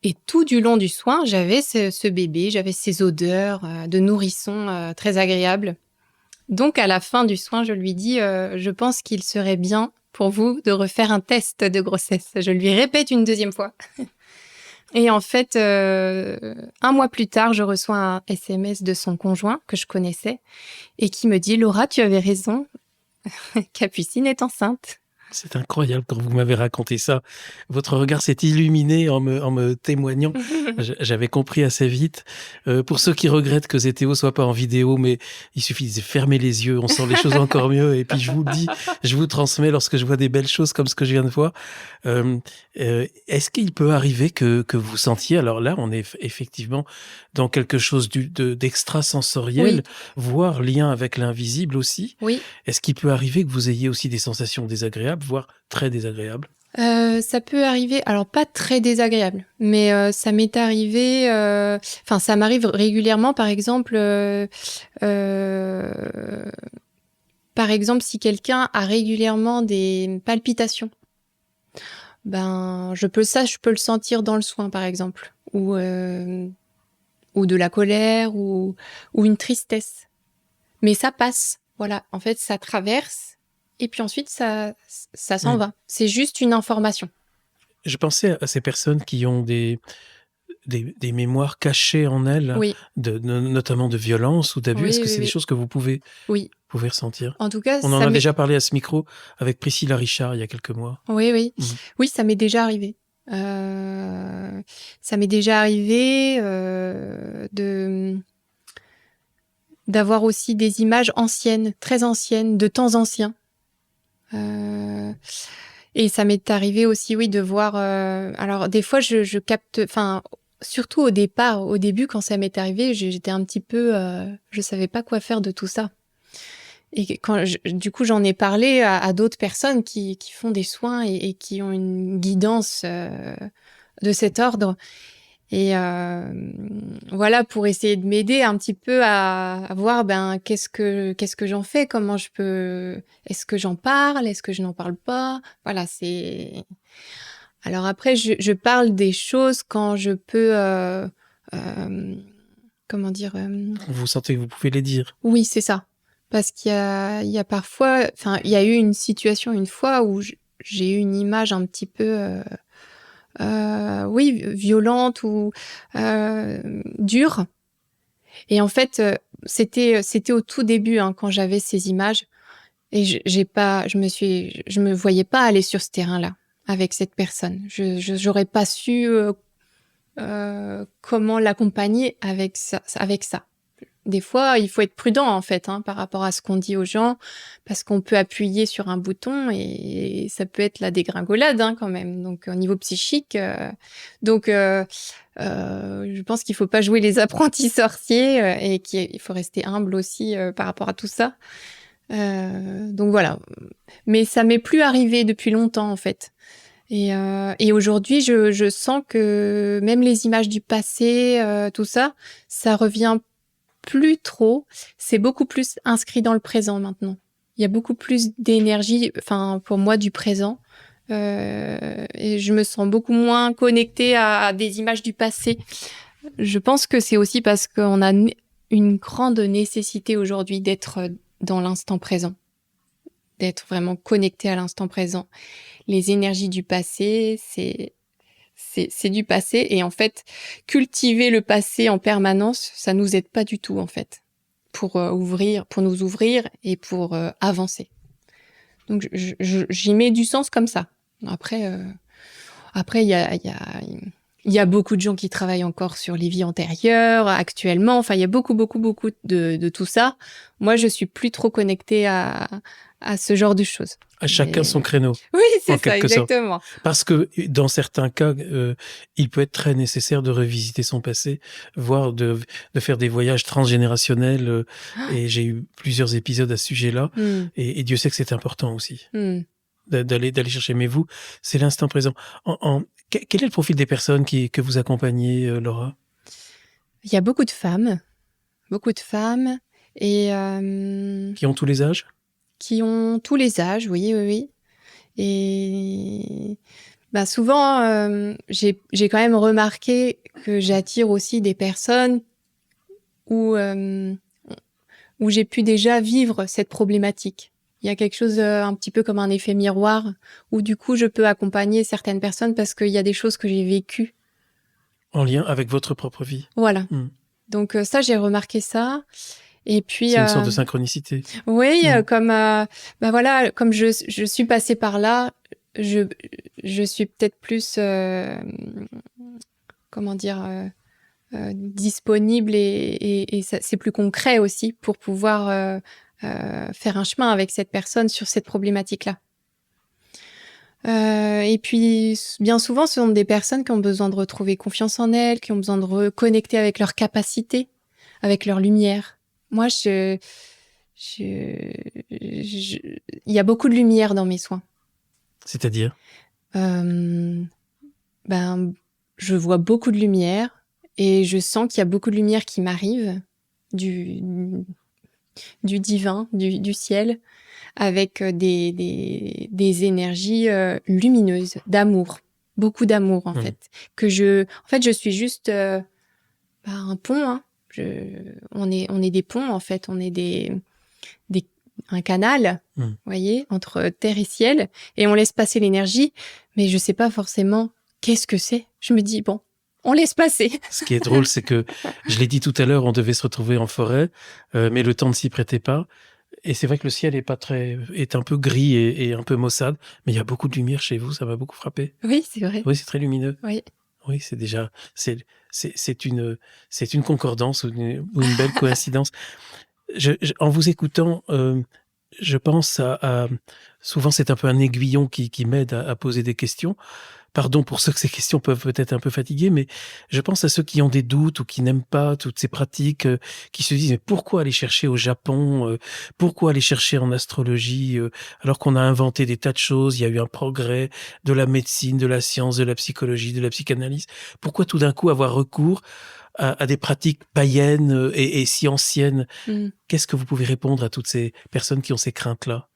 Et tout du long du soin, j'avais ce bébé, j'avais ces odeurs de nourrisson très agréables. Donc, à la fin du soin, je lui dis, je pense qu'il serait bien pour vous de refaire un test de grossesse. Je lui répète une deuxième fois. Et en fait, 1 mois plus tard, je reçois un SMS de son conjoint que je connaissais et qui me dit, Laura, tu avais raison, Capucine est enceinte. C'est incroyable quand vous m'avez raconté ça. Votre regard s'est illuminé en me témoignant. J'avais compris assez vite. Pour ceux qui regrettent que Zétéo soit pas en vidéo, mais il suffit de fermer les yeux, on sent les choses encore mieux. Et puis je vous le dis, je vous transmets lorsque je vois des belles choses comme ce que je viens de voir. Est-ce qu'il peut arriver que vous sentiez, alors là, on est effectivement dans quelque chose d'extrasensoriel, Oui. voire lien avec l'invisible aussi. Oui. Est-ce qu'il peut arriver que vous ayez aussi des sensations désagréables, voire très désagréables? Ça peut arriver, alors pas très désagréable, mais ça m'est arrivé, ça m'arrive régulièrement, par exemple, si quelqu'un a régulièrement des palpitations, je peux le sentir dans le soin, par exemple, ou de la colère, ou une tristesse. Mais ça passe, voilà. En fait, ça traverse. Et puis ensuite, ça s'en va. C'est juste une information. Je pensais à ces personnes qui ont des mémoires cachées en elles, Oui. notamment de violence ou d'abus. Est-ce que c'est des choses que vous pouvez ressentir? En tout cas, on en a déjà parlé à ce micro avec Priscilla Richard il y a quelques mois. Oui. Oui, ça m'est déjà arrivé. Ça m'est déjà arrivé d'avoir aussi des images anciennes, très anciennes, de temps anciens. Et ça m'est arrivé aussi, oui, de voir... alors, des fois, je capte... surtout au début, quand ça m'est arrivé, j'étais un petit peu... je savais pas quoi faire de tout ça. Et du coup, j'en ai parlé à d'autres personnes qui font des soins et qui ont une guidance de cet ordre. Et voilà, pour essayer de m'aider un petit peu à voir qu'est-ce que j'en fais, comment je peux, est-ce que j'en parle, est-ce que je n'en parle pas. Voilà, c'est. Alors après, je parle des choses quand je peux, comment dire, Vous sentez que vous pouvez les dire. oui, c'est ça. Parce qu'il y a parfois, enfin, il y a eu une situation une fois où j'ai eu une image un petit peu, oui, violente ou dure. Et en fait, c'était au tout début, hein, quand j'avais ces images. Et je me voyais pas aller sur ce terrain-là avec cette personne. J'aurais pas su comment l'accompagner avec ça, avec ça. Des fois, il faut être prudent en fait, hein, par rapport à ce qu'on dit aux gens, parce qu'on peut appuyer sur un bouton et ça peut être la dégringolade, hein, quand même. Donc au niveau psychique, je pense qu'il faut pas jouer les apprentis sorciers et qu'il faut rester humble aussi par rapport à tout ça. Donc voilà. Mais ça m'est plus arrivé depuis longtemps en fait. Et aujourd'hui, je sens que même les images du passé, tout ça, ça revient plus trop. C'est beaucoup plus inscrit dans le présent maintenant. Il y a beaucoup plus d'énergie, enfin pour moi, du présent. Et je me sens beaucoup moins connectée à des images du passé. Je pense que c'est aussi parce qu'on a une grande nécessité aujourd'hui d'être dans l'instant présent, d'être vraiment connecté à l'instant présent. Les énergies du passé, c'est du passé. Et en fait, cultiver le passé en permanence, ça nous aide pas du tout, en fait, pour nous ouvrir et pour avancer. Donc, j'y mets du sens comme ça. Après, il y a beaucoup de gens qui travaillent encore sur les vies antérieures, actuellement. Enfin, il y a beaucoup de tout ça. Moi, je suis plus trop connectée à ce genre de choses. À chacun son créneau. Oui, c'est en ça, quelque sorte. exactement. Parce que dans certains cas, il peut être très nécessaire de revisiter son passé, voire de faire des voyages transgénérationnels. Et j'ai eu plusieurs épisodes à ce sujet-là. Et Dieu sait que c'est important aussi. D'aller chercher. Mais vous, c'est l'instant présent. Quel est le profil des personnes que vous accompagnez, Laura? Il y a beaucoup de femmes et qui ont tous les âges? Qui ont tous les âges, oui. Et souvent, j'ai quand même remarqué que j'attire aussi des personnes où j'ai pu déjà vivre cette problématique. Il y a quelque chose un petit peu comme un effet miroir, où du coup je peux accompagner certaines personnes parce qu'il y a des choses que j'ai vécues. En lien avec votre propre vie. Voilà. Donc ça, j'ai remarqué ça. Et puis, c'est une sorte de synchronicité. Oui, comme comme je suis passée par là, je suis peut-être plus disponible et c'est plus concret aussi pour pouvoir faire un chemin avec cette personne sur cette problématique-là. Et puis, bien souvent, ce sont des personnes qui ont besoin de retrouver confiance en elles, qui ont besoin de reconnecter avec leurs capacités, avec leur lumière. Moi, il y a beaucoup de lumière dans mes soins. C'est-à-dire? Je vois beaucoup de lumière et je sens qu'il y a beaucoup de lumière qui m'arrive du divin, du ciel, avec des énergies lumineuses, d'amour, beaucoup d'amour en fait. En fait, je suis juste un pont. Hein. On est des ponts en fait, on est un canal, voyez, entre terre et ciel, et on laisse passer l'énergie, mais je sais pas forcément qu'est-ce que c'est. Je me dis bon, on laisse passer. Ce qui est drôle, c'est que je l'ai dit tout à l'heure, on devait se retrouver en forêt, mais le temps ne s'y prêtait pas. Et c'est vrai que le ciel est un peu gris et un peu maussade, mais il y a beaucoup de lumière chez vous, ça m'a beaucoup frappé. Oui, c'est vrai. Oui, c'est très lumineux. Oui, c'est déjà, c'est une concordance ou une belle coïncidence. En vous écoutant, je pense souvent c'est un peu un aiguillon qui m'aide à poser des questions, Pardon pour ceux que ces questions peuvent peut-être un peu fatiguer, mais je pense à ceux qui ont des doutes ou qui n'aiment pas toutes ces pratiques, qui se disent: «Mais pourquoi aller chercher au Japon? Pourquoi aller chercher en astrologie, alors qu'on a inventé des tas de choses, il y a eu un progrès de la médecine, de la science, de la psychologie, de la psychanalyse. Pourquoi tout d'un coup avoir recours à des pratiques païennes, et si anciennes?» Mmh. Qu'est-ce que vous pouvez répondre à toutes ces personnes qui ont ces craintes-là?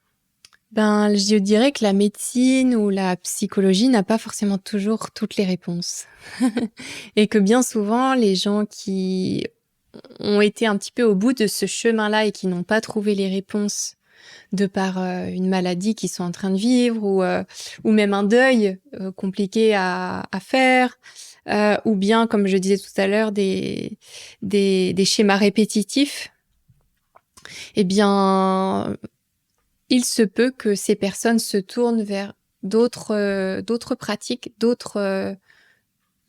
Ben, je dirais que la médecine ou la psychologie n'a pas forcément toujours toutes les réponses. Et que bien souvent, les gens qui ont été un petit peu au bout de ce chemin-là et qui n'ont pas trouvé les réponses de par une maladie qu'ils sont en train de vivre ou même un deuil compliqué à faire, ou bien, comme je disais tout à l'heure, des schémas répétitifs, eh bien, il se peut que ces personnes se tournent vers d'autres pratiques, d'autres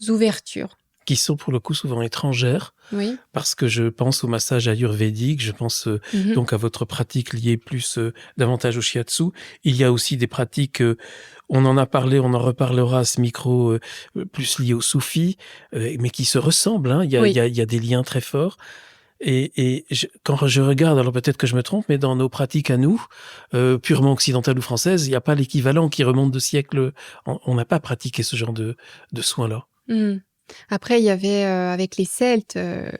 ouvertures. Qui sont pour le coup souvent étrangères, Oui. parce que je pense au massage ayurvédique, je pense, Mmh. donc à votre pratique liée plus, davantage au shiatsu. Il y a aussi des pratiques, on en a parlé, on en reparlera à ce micro, plus liées au soufi, mais qui se ressemblent, hein. Oui. Il y a des liens très forts et quand je regarde, alors peut-être que je me trompe, mais dans nos pratiques à nous, purement occidentales ou françaises, il n'y a pas l'équivalent qui remonte de siècles. On n'a pas pratiqué ce genre de soins-là. Mmh. Après, il y avait, avec les Celtes, Ah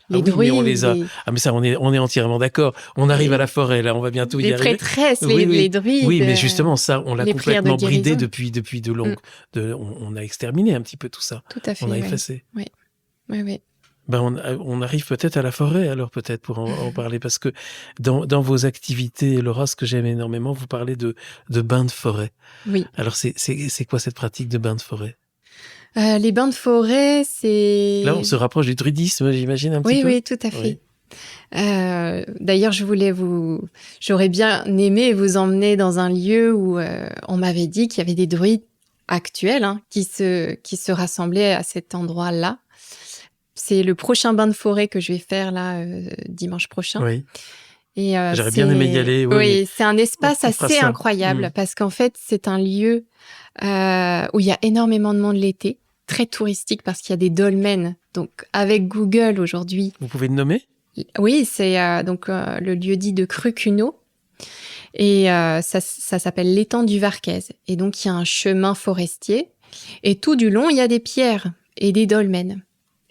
les oui, mais on druides, les a. Ah mais ça, on est entièrement d'accord. On arrive à les la forêt, là, on va bientôt y les arriver. prêtresses, Oui, les oui. druides, Oui, mais justement, ça, on l'a les prières de complètement bridé guérison. depuis de Mmh. longues... on a exterminé un petit peu tout ça. Tout à On fait, a oui. effacé. Oui, oui, oui. Ben, on arrive peut-être à la forêt, alors peut-être pour en parler, parce que dans vos activités, Laura, ce que j'aime énormément, vous parlez de bains de forêt. Oui. Alors c'est quoi cette pratique de bains de forêt? Les bains de forêt, Là, on c'est se rapproche du druidisme, j'imagine un petit oui, peu? oui, tout à Oui. fait. D'ailleurs, j'aurais bien aimé vous emmener dans un lieu où, on m'avait dit qu'il y avait des druides actuels, hein, qui se rassemblaient à cet endroit-là. C'est le prochain bain de forêt que je vais faire là, dimanche prochain Oui. et J'aurais bien aimé y aller, oui, oui. c'est un espace On fera assez ça. incroyable Mmh. parce qu'en fait, c'est un lieu, où il y a énormément de monde l'été, très touristique parce qu'il y a des dolmens. Donc avec Google aujourd'hui, Vous pouvez le nommer? oui, c'est donc le lieu-dit de Crucuno et ça s'appelle l'étang du Varquez. Et donc il y a un chemin forestier et tout du long il y a des pierres et des dolmens.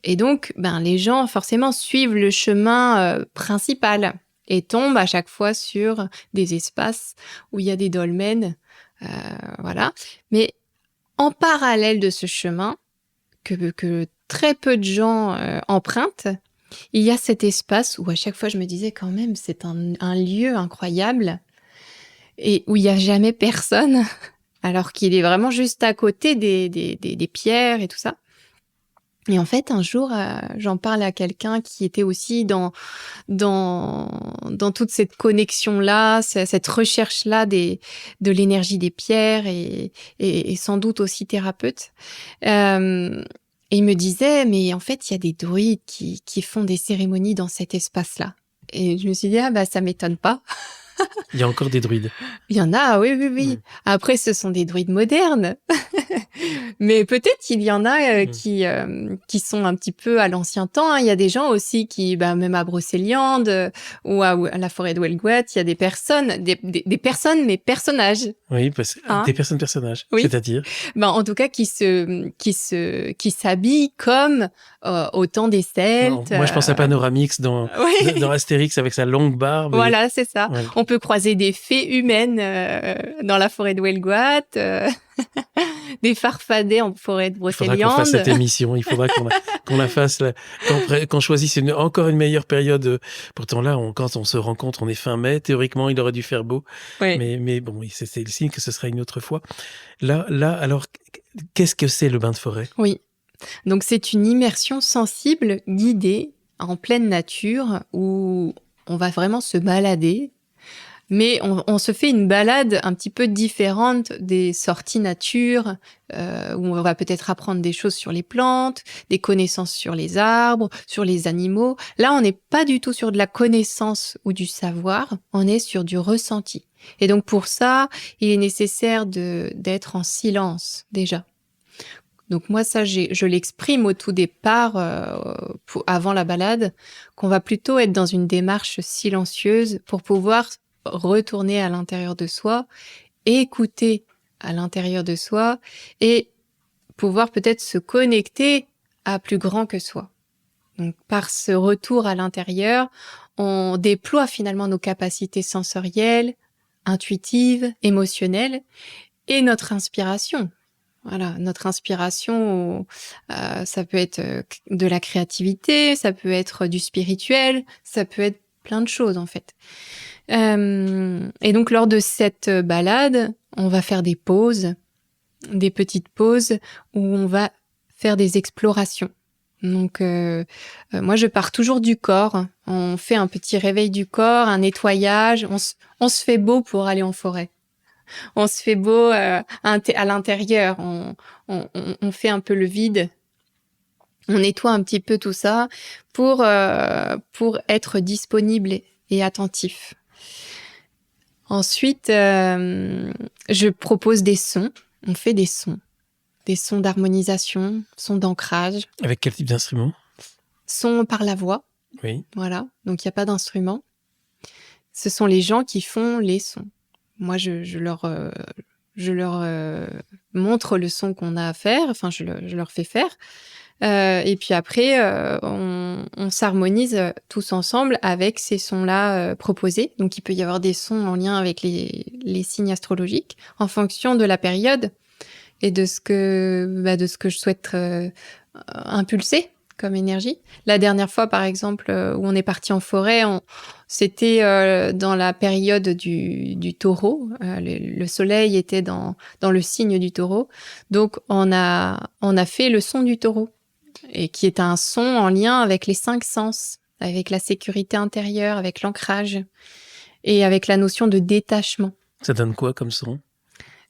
Et donc les gens forcément suivent le chemin principal et tombent à chaque fois sur des espaces où il y a des dolmens, voilà. Mais en parallèle de ce chemin que très peu de gens empruntent, il y a cet espace où à chaque fois je me disais quand même c'est un lieu incroyable et où il y a jamais personne alors qu'il est vraiment juste à côté des pierres et tout ça. Et en fait, un jour, j'en parle à quelqu'un qui était aussi dans toute cette connexion-là, cette recherche-là de l'énergie des pierres et sans doute aussi thérapeute. Et il me disait, mais en fait, il y a des druides qui font des cérémonies dans cet espace-là. Et je me suis dit, ah bah ça m'étonne pas. Il y a encore des druides. Il y en a, oui, oui, oui. Mmh. Après, ce sont des druides modernes. Mais peut-être qu'il y en a qui sont un petit peu à l'ancien temps, hein. Il y a des gens aussi qui, même à Brocéliande ou à la forêt de Welgoat, il y a des personnes, des personnes, mais personnages. Oui, parce Hein? des personnages, Oui. c'est-à-dire? En tout cas, qui s'habillent comme au temps des Non, Celtes. moi, je pense à Panoramix dans Oui. dans Astérix avec sa longue barbe. Voilà, c'est ça. Ouais. On peut croiser des fées humaines dans la forêt de Welgoat, des farfadets en forêt de Il faudra qu'on fasse cette Brocéliande. émission. Il faudra qu'on la fasse, qu'on choisisse encore une meilleure période. Pourtant là, quand on se rencontre, on est fin mai. Théoriquement, il aurait dû faire beau. Oui. Mais bon, c'est le signe que ce sera une autre fois. Là, alors, qu'est-ce que c'est le bain de forêt? Oui. Donc c'est une immersion sensible, guidée, en pleine nature, où on va vraiment se balader. Mais on se fait une balade un petit peu différente des sorties nature, où on va peut-être apprendre des choses sur les plantes, des connaissances sur les arbres, sur les animaux. Là, on n'est pas du tout sur de la connaissance ou du savoir, on est sur du ressenti. Et donc pour ça, il est nécessaire d'être en silence déjà. Donc moi, ça, je l'exprime au tout départ, avant la balade, qu'on va plutôt être dans une démarche silencieuse pour pouvoir retourner à l'intérieur de soi, écouter à l'intérieur de soi et pouvoir peut-être se connecter à plus grand que soi. Donc par ce retour à l'intérieur, on déploie finalement nos capacités sensorielles, intuitives, émotionnelles et notre inspiration. Voilà, notre inspiration, ça peut être de la créativité, ça peut être du spirituel, ça peut être plein de choses en fait. Et donc lors de cette balade, on va faire des pauses, des petites pauses où on va faire des explorations. Donc moi je pars toujours du corps, on fait un petit réveil du corps, un nettoyage, on se fait beau pour aller en forêt. On se fait beau à l'intérieur, on fait un peu le vide, on nettoie un petit peu tout ça pour être disponible et attentif. Ensuite, je propose des sons, on fait des sons d'harmonisation, sons d'ancrage. Avec quel type d'instrument? Sons par la voix, Oui. voilà, donc il n'y a pas d'instrument. Ce sont les gens qui font les sons. Moi, je leur montre le son qu'on a à faire, enfin, je leur fais faire. Et puis après, on s'harmonise tous ensemble avec ces sons-là proposés. Donc, il peut y avoir des sons en lien avec les signes astrologiques en fonction de la période et de ce que je souhaite impulser comme énergie. La dernière fois, par exemple, où on est parti en forêt, c'était dans la période du taureau. Le soleil était dans le signe du taureau. Donc, on a fait le son du taureau, et qui est un son en lien avec les 5 sens, avec la sécurité intérieure, avec l'ancrage et avec la notion de détachement. Ça donne quoi comme son?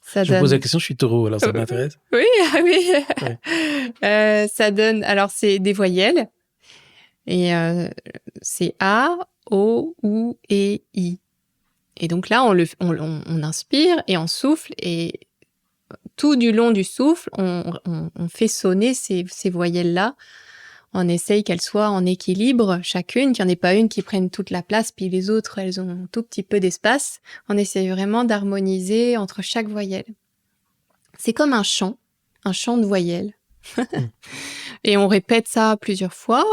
Ça Je me pose la question, je suis taureau, alors ça m'intéresse. Oui, oui. Ouais. Ça donne... Alors, c'est des voyelles. Et c'est A, O, U, E, I. Et donc là, on inspire et on souffle. Et tout du long du souffle, on fait sonner ces voyelles-là. On essaye qu'elles soient en équilibre, chacune, qu'il n'y en ait pas une qui prenne toute la place, puis les autres, elles ont un tout petit peu d'espace. On essaye vraiment d'harmoniser entre chaque voyelle. C'est comme un chant de voyelles. Et on répète ça plusieurs fois,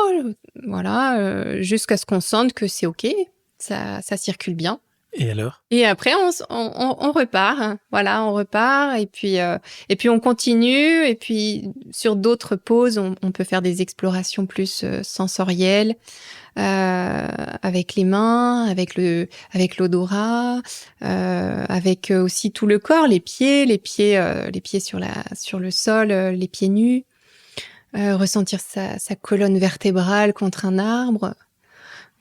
voilà, jusqu'à ce qu'on sente que c'est OK, ça circule bien. Et alors? Et après, on repart, hein. Voilà, on repart et puis on continue. Et puis sur d'autres pauses, on peut faire des explorations plus sensorielles, avec les mains, avec l'odorat, avec aussi tout le corps, les pieds sur le sol, les pieds nus, ressentir sa colonne vertébrale contre un arbre,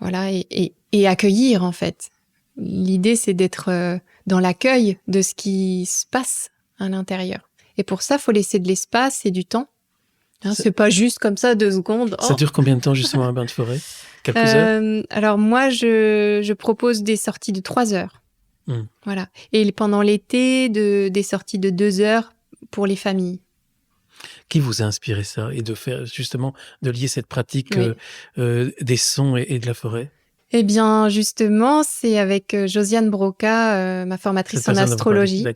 voilà, et accueillir en fait. L'idée, c'est d'être dans l'accueil de ce qui se passe à l'intérieur. Et pour ça, il faut laisser de l'espace et du temps. Hein, c'est pas juste comme ça, 2 secondes. Ça dure combien de temps, justement, un bain de forêt? Quelques heures? Alors moi, je propose des sorties de 3 heures. Voilà. Et pendant l'été, des sorties de 2 heures pour les familles. Qui vous a inspiré ça et de faire, justement, de lier cette pratique des sons et de la forêt? Eh bien, justement, c'est avec Josiane Broca, ma formatrice en astrologie,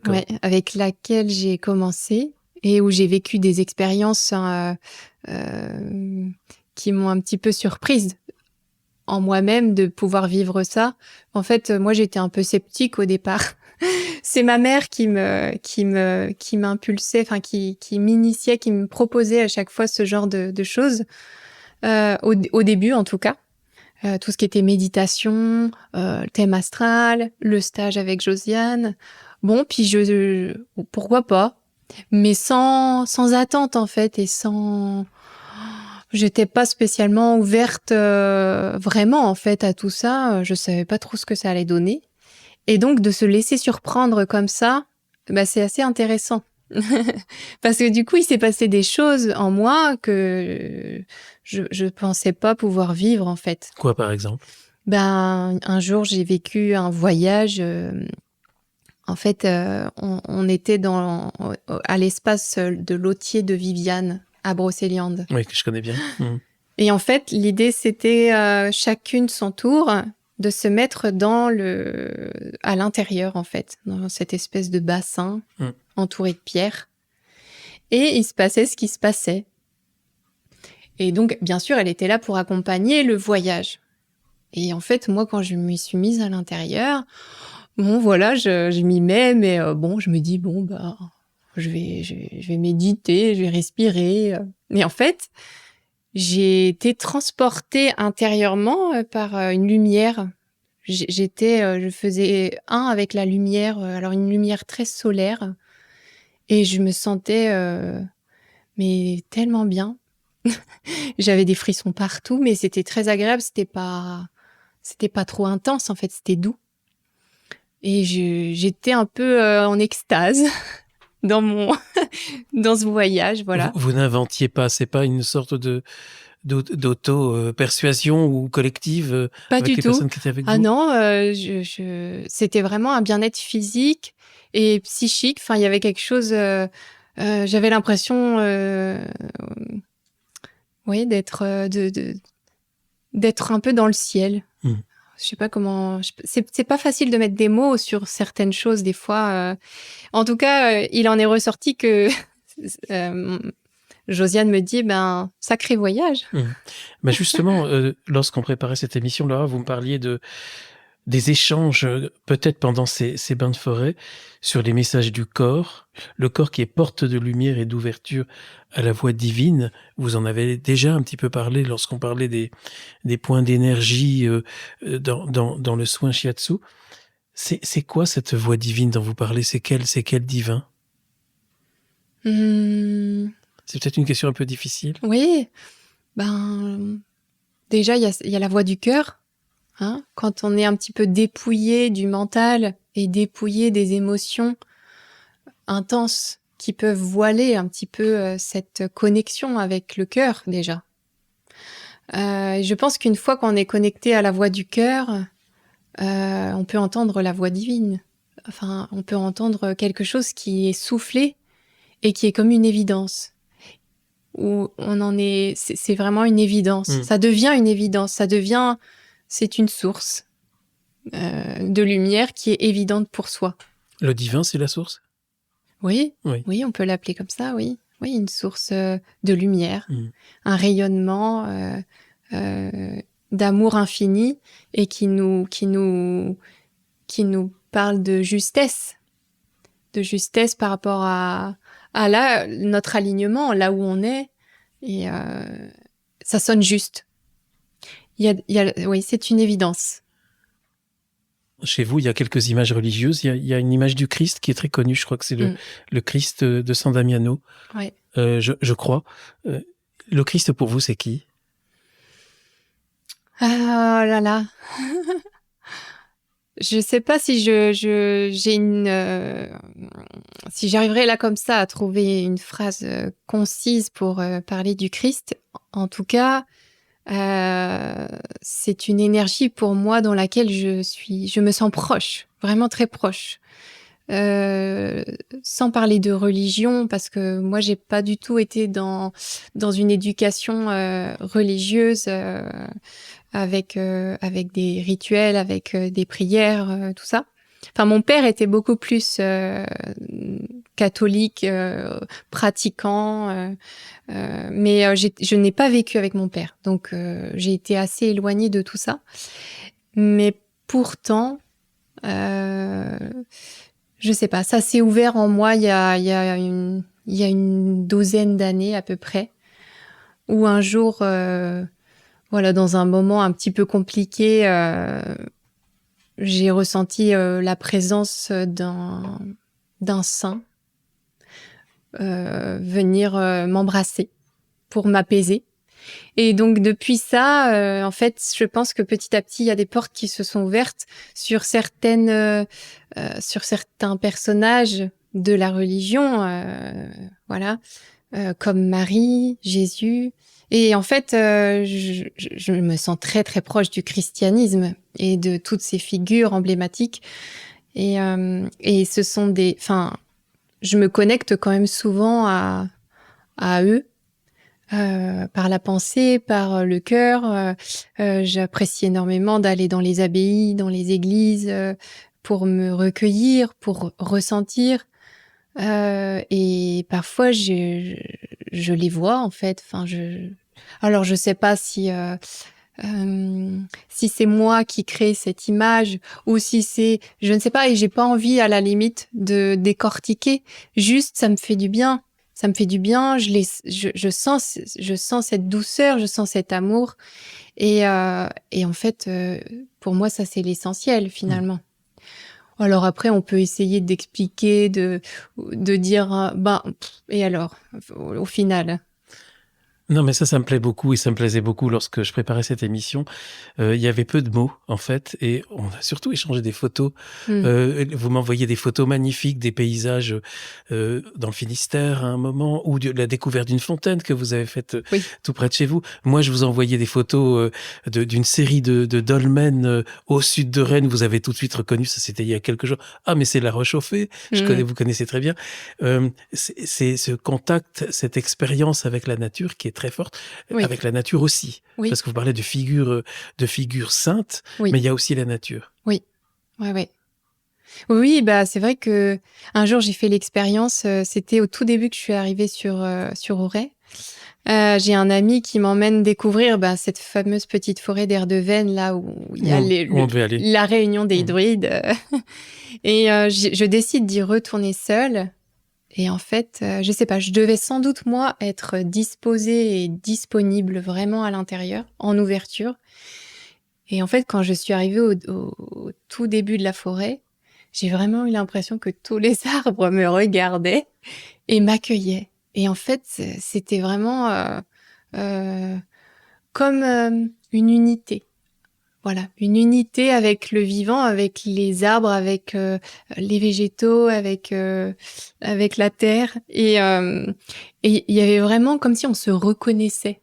avec laquelle j'ai commencé et où j'ai vécu des expériences qui m'ont un petit peu surprise en moi-même de pouvoir vivre ça. En fait, moi, j'étais un peu sceptique au départ. C'est ma mère qui m'impulsait, enfin qui m'initiait, qui me proposait à chaque fois ce genre de choses, au début en tout cas. Tout ce qui était méditation, thème astral, le stage avec Josiane. Bon, puis pourquoi pas, mais sans attente en fait, et sans... J'étais pas spécialement ouverte vraiment en fait à tout ça. Je savais pas trop ce que ça allait donner. Et donc de se laisser surprendre comme ça, c'est assez intéressant. Parce que du coup, il s'est passé des choses en moi que je pensais pas pouvoir vivre en fait. Quoi par exemple? Un jour, j'ai vécu un voyage En fait, on était à l'espace de l'Autier de Viviane, à Brocéliande. Oui, que je connais bien. Et en fait, l'idée, c'était chacune son tour de se mettre à l'intérieur, en fait, dans cette espèce de bassin entouré de pierres. Et il se passait ce qui se passait. Et donc, bien sûr, elle était là pour accompagner le voyage. Et en fait, moi, quand je m'y suis mise à l'intérieur, bon, voilà, je m'y mets, mais bon, je me dis, bon, bah, je vais méditer, je vais respirer. Mais en fait, j'ai été transportée intérieurement par une lumière. Je faisais un avec la lumière, alors une lumière très solaire, et je me sentais, mais tellement bien. J'avais des frissons partout, mais c'était très agréable. C'était pas trop intense, en fait, c'était doux. Et j'étais un peu en extase dans ce voyage, voilà. Vous n'inventiez pas, c'est pas une sorte d'auto-persuasion ou collective Pas avec du les tout. personnes qui étaient avec Ah vous? non, c'était vraiment un bien-être physique et psychique. Enfin, il y avait quelque chose. J'avais l'impression, oui, d'être un peu dans le ciel. Je sais pas comment. C'est pas facile de mettre des mots sur certaines choses des fois. En tout cas, il en est ressorti que Josiane me dit, sacré voyage. Mais justement, lorsqu'on préparait cette émission, Laura, vous me parliez des échanges, peut-être pendant ces bains de forêt, sur les messages du corps, le corps qui est porte de lumière et d'ouverture à la voix divine. Vous en avez déjà un petit peu parlé lorsqu'on parlait des points d'énergie dans le soin shiatsu. C'est quoi cette voix divine dont vous parlez? C'est quel divin? C'est peut-être une question un peu difficile. Oui, déjà, il y a la voix du cœur. Hein, quand on est un petit peu dépouillé du mental et dépouillé des émotions intenses qui peuvent voiler un petit peu cette connexion avec le cœur déjà. Je pense qu'une fois qu'on est connecté à la voix du cœur, on peut entendre la voix divine. Enfin, on peut entendre quelque chose qui est soufflé et qui est comme une évidence. Où c'est vraiment une évidence. Ça devient une évidence. C'est une source de lumière qui est évidente pour soi. Le divin, c'est la source? Oui, on peut l'appeler comme ça, oui. Oui, une source de lumière, un rayonnement d'amour infini et qui nous parle de justesse par rapport à notre alignement, là où on est, et ça sonne juste. Oui, c'est une évidence. Chez vous, il y a quelques images religieuses. Il y a une image du Christ qui est très connue. Je crois que c'est le Christ de San Damiano. Ouais. Je crois. Le Christ, pour vous, c'est qui? Ah là là. Je sais pas si si j'arriverai là comme ça à trouver une phrase concise pour parler du Christ. En tout cas, c'est une énergie pour moi dans laquelle je me sens proche, vraiment très proche. Sans parler de religion, parce que moi j'ai pas du tout été dans une éducation religieuse avec des rituels, avec des prières, tout ça. Enfin, mon père était beaucoup plus catholique, pratiquant, mais je n'ai pas vécu avec mon père, donc j'ai été assez éloignée de tout ça. Mais pourtant, je sais pas, ça s'est ouvert en moi il y a une douzaine d'années à peu près, où un jour, voilà, dans un moment un petit peu compliqué, j'ai ressenti la présence d'un saint venir m'embrasser pour m'apaiser. Et donc depuis ça, en fait, je pense que petit à petit, il y a des portes qui se sont ouvertes sur certains personnages de la religion, voilà, comme Marie, Jésus. Et en fait, je me sens très très proche du christianisme et de toutes ces figures emblématiques. Et ce sont je me connecte quand même souvent à eux, par la pensée, par le cœur. J'apprécie énormément d'aller dans les abbayes, dans les églises, pour me recueillir, pour ressentir. Et parfois, je les vois, en fait. Alors, je sais pas si c'est moi qui crée cette image ou si c'est, je ne sais pas, et j'ai pas envie à la limite de décortiquer. Juste, ça me fait du bien. Ça me fait du bien. Je sens cette douceur, je sens cet amour. Et en fait, pour moi, ça c'est l'essentiel finalement. Alors après, on peut essayer d'expliquer, de dire, et alors, au final. Non, mais ça me plaît beaucoup et ça me plaisait beaucoup lorsque je préparais cette émission. Il y avait peu de mots, en fait, et on a surtout échangé des photos. Vous m'envoyez des photos magnifiques, des paysages dans le Finistère à un moment, ou de la découverte d'une fontaine que vous avez faite Oui. tout près de chez vous. Moi, je vous envoyais des photos d'une série de dolmens au sud de Rennes. Vous avez tout de suite reconnu, ça c'était il y a quelques jours. Ah, mais c'est la Roche-au-Fée. Vous connaissez très bien. C'est ce contact, cette expérience avec la nature qui est très forte, Oui. avec la nature aussi. Oui. Parce que vous parlez de figures saintes, Oui. mais il y a aussi la nature. Oui, ouais. Oui, c'est vrai que un jour j'ai fait l'expérience. C'était au tout début que je suis arrivée sur Auray. J'ai un ami qui m'emmène découvrir cette fameuse petite forêt d'Erdevenne, là où il y a Où on devait aller. la réunion des druides. Et je décide d'y retourner seule. Et en fait, je sais pas, je devais sans doute, moi, être disposée et disponible vraiment à l'intérieur, en ouverture. Et en fait, quand je suis arrivée au tout début de la forêt, j'ai vraiment eu l'impression que tous les arbres me regardaient et m'accueillaient. Et en fait, c'était vraiment comme une unité. Voilà, une unité avec le vivant, avec les arbres, avec les végétaux, avec la terre. Et il y avait vraiment comme si on se reconnaissait.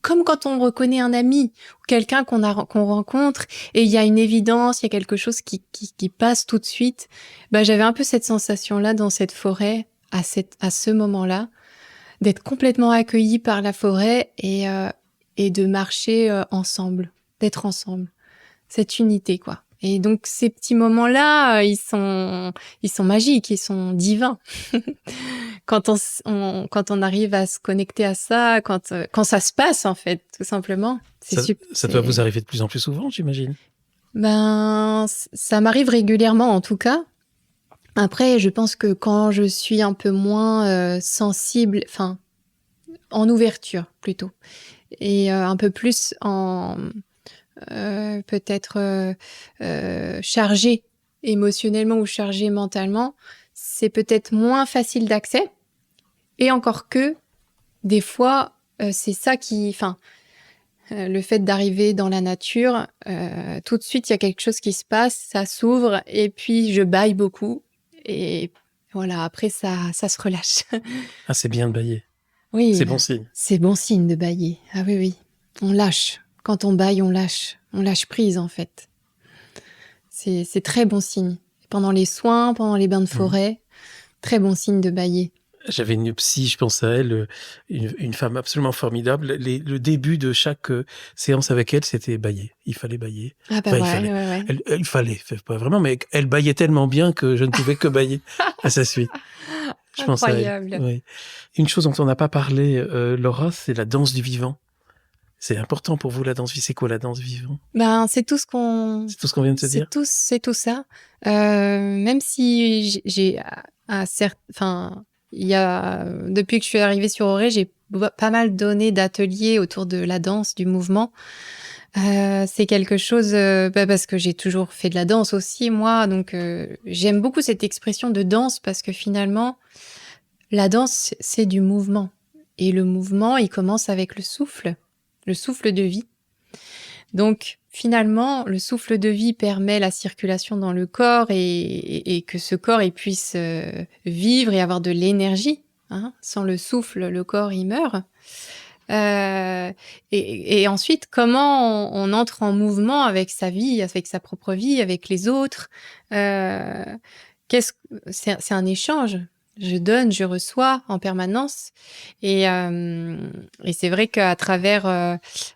Comme quand on reconnaît un ami ou quelqu'un qu'on rencontre et il y a une évidence, il y a quelque chose qui passe tout de suite. J'avais un peu cette sensation-là dans cette forêt à ce moment-là, d'être complètement accueillie par la forêt et de marcher ensemble, d'être ensemble. Cette unité, quoi. Et donc ces petits moments-là, ils sont magiques, ils sont divins. Quand on arrive à se connecter à ça, quand ça se passe en fait, tout simplement, c'est super. Ça doit vous arriver de plus en plus souvent, j'imagine. Ça m'arrive régulièrement en tout cas. Après, je pense que quand je suis un peu moins sensible, enfin en ouverture plutôt, et un peu plus en peut-être chargée émotionnellement ou chargée mentalement, c'est peut-être moins facile d'accès. Et encore que, des fois, c'est ça qui... le fait d'arriver dans la nature, tout de suite, il y a quelque chose qui se passe, ça s'ouvre, et puis je bâille beaucoup. Et voilà, après, ça se relâche. Ah, c'est bien de bâiller. Oui. C'est bon signe. C'est bon signe de bâiller. Ah oui. On lâche. Quand on bâille, on lâche. On lâche prise, en fait. C'est très bon signe. Pendant les soins, pendant les bains de forêt, très bon signe de bâiller. J'avais une psy, je pense à elle, une femme absolument formidable. Le début de chaque séance avec elle, c'était bâiller. Il fallait bâiller. Ah ouais. Elle fallait, pas vraiment, mais elle bâillait tellement bien que je ne pouvais que bâiller à sa suite. Je pense à elle. Oui. Une chose dont on n'a pas parlé, Laura, c'est la danse du vivant. C'est important pour vous, la danse vivante. C'est quoi la danse vivante ? C'est tout ce qu'on... C'est tout ce qu'on vient de se dire ? C'est tout ça. Même si j'ai... il y a, depuis que je suis arrivée sur Auray, j'ai pas mal donné d'ateliers autour de la danse, du mouvement. C'est quelque chose, parce que j'ai toujours fait de la danse aussi, moi. Donc, j'aime beaucoup cette expression de danse parce que finalement, la danse, c'est du mouvement. Et le mouvement, il commence avec le souffle de vie. Donc, finalement, le souffle de vie permet la circulation dans le corps et que ce corps il puisse vivre et avoir de l'énergie. Sans le souffle, le corps, il meurt. Et ensuite, comment on entre en mouvement avec sa vie, avec sa propre vie, avec les autres. Euh, c'est un échange. Je donne, je reçois en permanence. Et c'est vrai qu'à travers...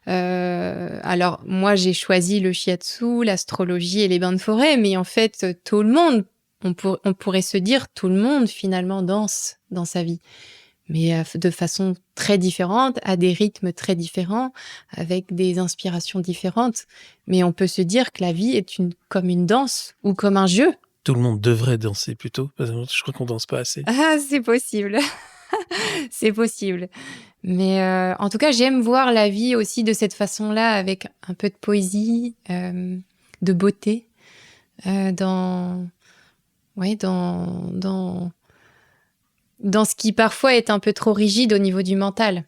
alors, moi, j'ai choisi le shiatsu, l'astrologie et les bains de forêt, mais en fait, tout le monde, on pourrait se dire, tout le monde, finalement, danse dans sa vie. Mais de façon très différente, à des rythmes très différents, avec des inspirations différentes. Mais on peut se dire que la vie est comme une danse ou comme un jeu. Tout le monde devrait danser plutôt. Je crois qu'on danse pas assez. Ah, c'est possible. C'est possible. Mais en tout cas, j'aime voir la vie aussi de cette façon-là, avec un peu de poésie, de beauté, dans ce qui parfois est un peu trop rigide au niveau du mental.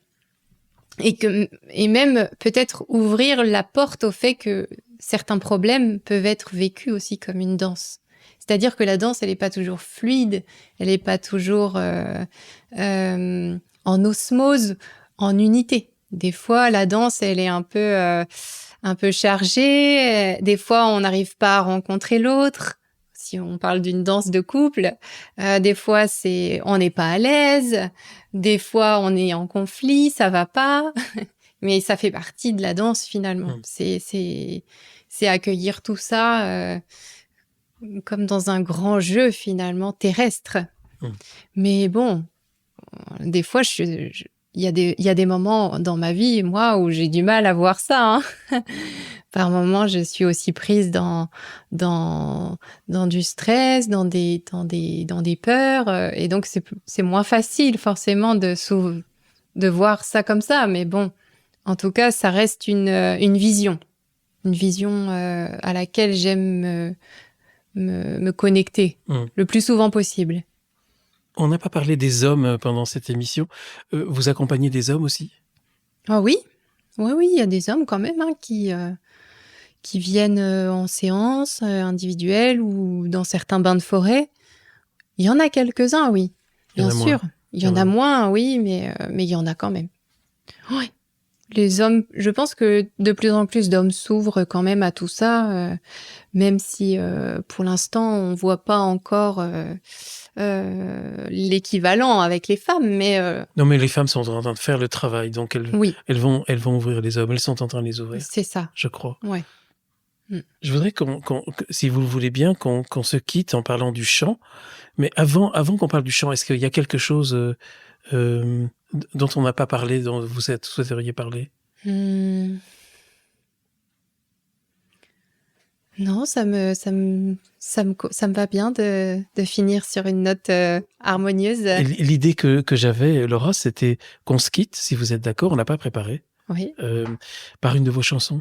Et même peut-être ouvrir la porte au fait que certains problèmes peuvent être vécus aussi comme une danse. C'est-à-dire que la danse, elle n'est pas toujours fluide, elle n'est pas toujours en osmose, en unité. Des fois, la danse, elle est un peu chargée. Des fois, on n'arrive pas à rencontrer l'autre. Si on parle d'une danse de couple, des fois, on n'est pas à l'aise. Des fois, on est en conflit, ça va pas. Mais ça fait partie de la danse, finalement. C'est accueillir tout ça comme dans un grand jeu, finalement, terrestre. Mais bon, des fois, il y a des moments dans ma vie, moi, où j'ai du mal à voir ça. Hein. Par moments, je suis aussi prise dans du stress, dans des peurs. Et donc, c'est moins facile, forcément, de voir ça comme ça. Mais bon, en tout cas, ça reste une vision. Une vision à laquelle j'aime me connecter le plus souvent possible. On n'a pas parlé des hommes pendant cette émission. Vous accompagnez des hommes aussi ? Ah oui, il y a des hommes quand même qui viennent en séance individuelle ou dans certains bains de forêt. Il y en a quelques-uns, oui, bien sûr. Il y en a moins, oui, mais il y en a quand même. Oui. Les hommes, je pense que de plus en plus d'hommes s'ouvrent quand même à tout ça, même si pour l'instant on voit pas encore l'équivalent avec les femmes, mais non, mais les femmes sont en train de faire le travail, donc elles vont ouvrir les hommes. Elles sont en train de les ouvrir. C'est ça, je crois. Ouais. Je voudrais si vous le voulez bien, qu'on se quitte en parlant du chant. Mais avant qu'on parle du chant, est-ce qu'il y a quelque chose dont on n'a pas parlé, dont vous souhaiteriez parler ? Non, ça me va bien de finir sur une note harmonieuse. L'idée que j'avais, Laura, c'était qu'on se quitte, si vous êtes d'accord, on n'a pas préparé, oui. Par une de vos chansons.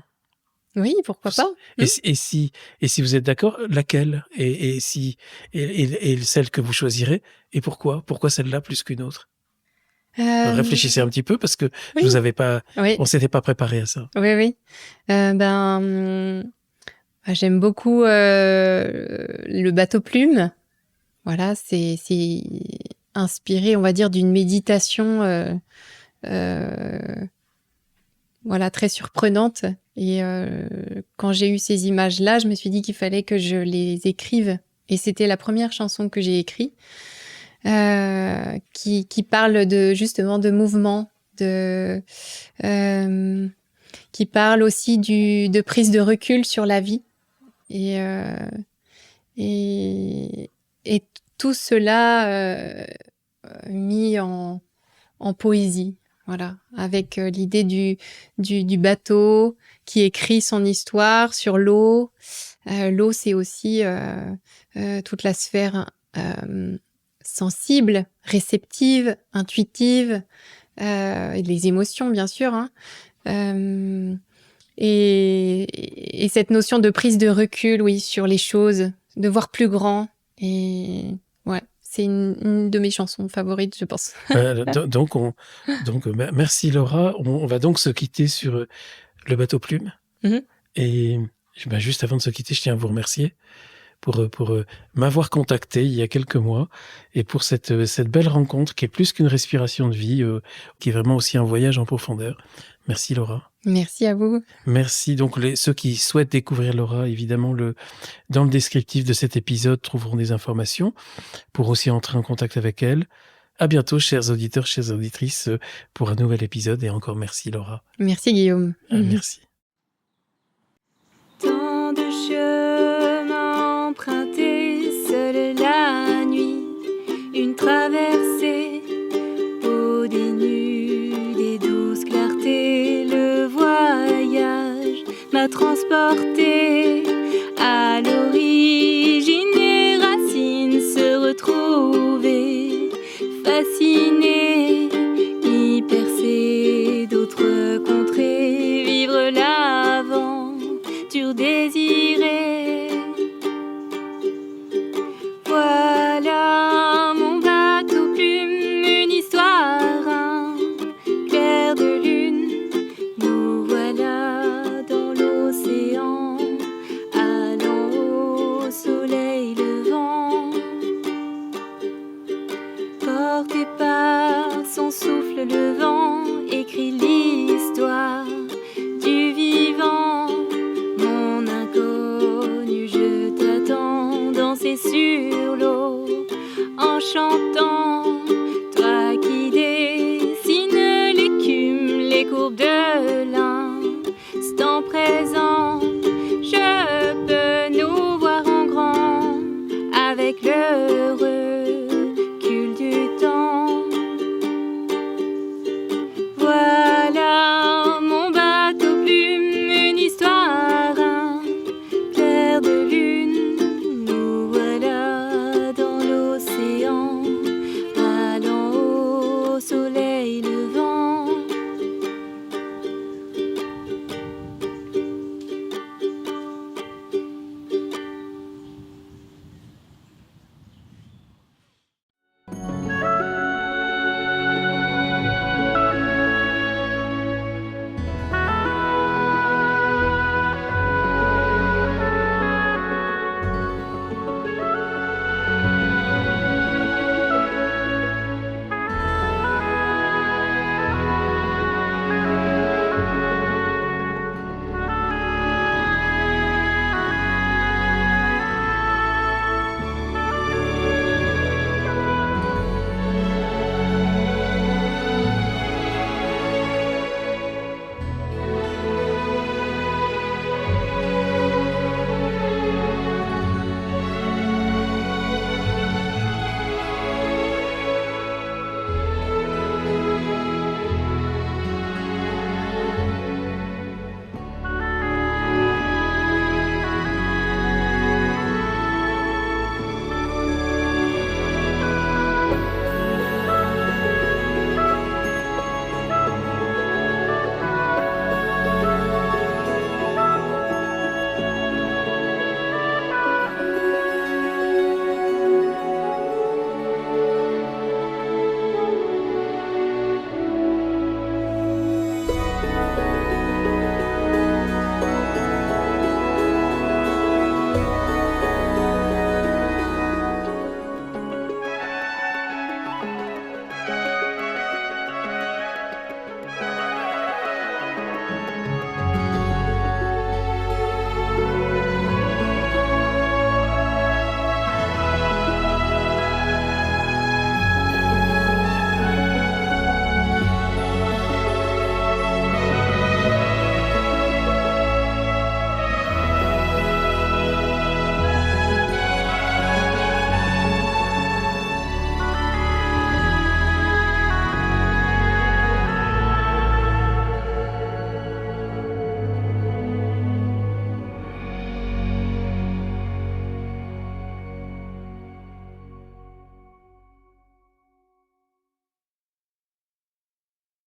Oui, pourquoi pas. Et si vous êtes d'accord, laquelle et celle que vous choisirez, et pourquoi celle-là plus qu'une autre? Réfléchissez un petit peu, parce que je vous avais pas, on s'était pas préparé à ça. Oui. J'aime beaucoup le bateau-plume. Voilà, c'est inspiré, on va dire, d'une méditation très surprenante. Et quand j'ai eu ces images-là, je me suis dit qu'il fallait que je les écrive. Et c'était la première chanson que j'ai écrite, qui parle justement de mouvement, qui parle aussi de prise de recul sur la vie. Et tout cela mis en poésie. Voilà, avec l'idée du bateau qui écrit son histoire sur l'eau. L'eau, c'est aussi toute la sphère sensible, réceptive, intuitive, les émotions, bien sûr. Hein. Et cette notion de prise de recul, oui, sur les choses, de voir plus grand. Et ouais. C'est une de mes chansons favorites, je pense. Donc, merci Laura. On va donc se quitter sur le bateau-plume. Et juste avant de se quitter, je tiens à vous remercier pour m'avoir contacté il y a quelques mois et pour cette belle rencontre qui est plus qu'une respiration de vie, qui est vraiment aussi un voyage en profondeur. Merci Laura. Merci à vous. Merci. Donc ceux qui souhaitent découvrir Laura, évidemment, dans le descriptif de cet épisode trouveront des informations pour aussi entrer en contact avec elle. À bientôt, chers auditeurs, chères auditrices, pour un nouvel épisode. Et encore merci, Laura. Merci Guillaume. Merci. Tant de chemins empruntés, seule la nuit, une traversée au dénu des douces clartés. Le voyage m'a transporté à l'origine des racines, se retrouver fasciné, y percer d'autres contrées, vivre l'aventure désirée. Voilà mon bateau plume, une histoire, un clair de lune. Nous voilà dans l'océan, allant au soleil levant. Porté par son souffle, le vent écrit l'histoire du vivant. Mon inconnu, je t'attends, danser sur l'eau en chantant. Toi qui dessines l'écume, les courbes de la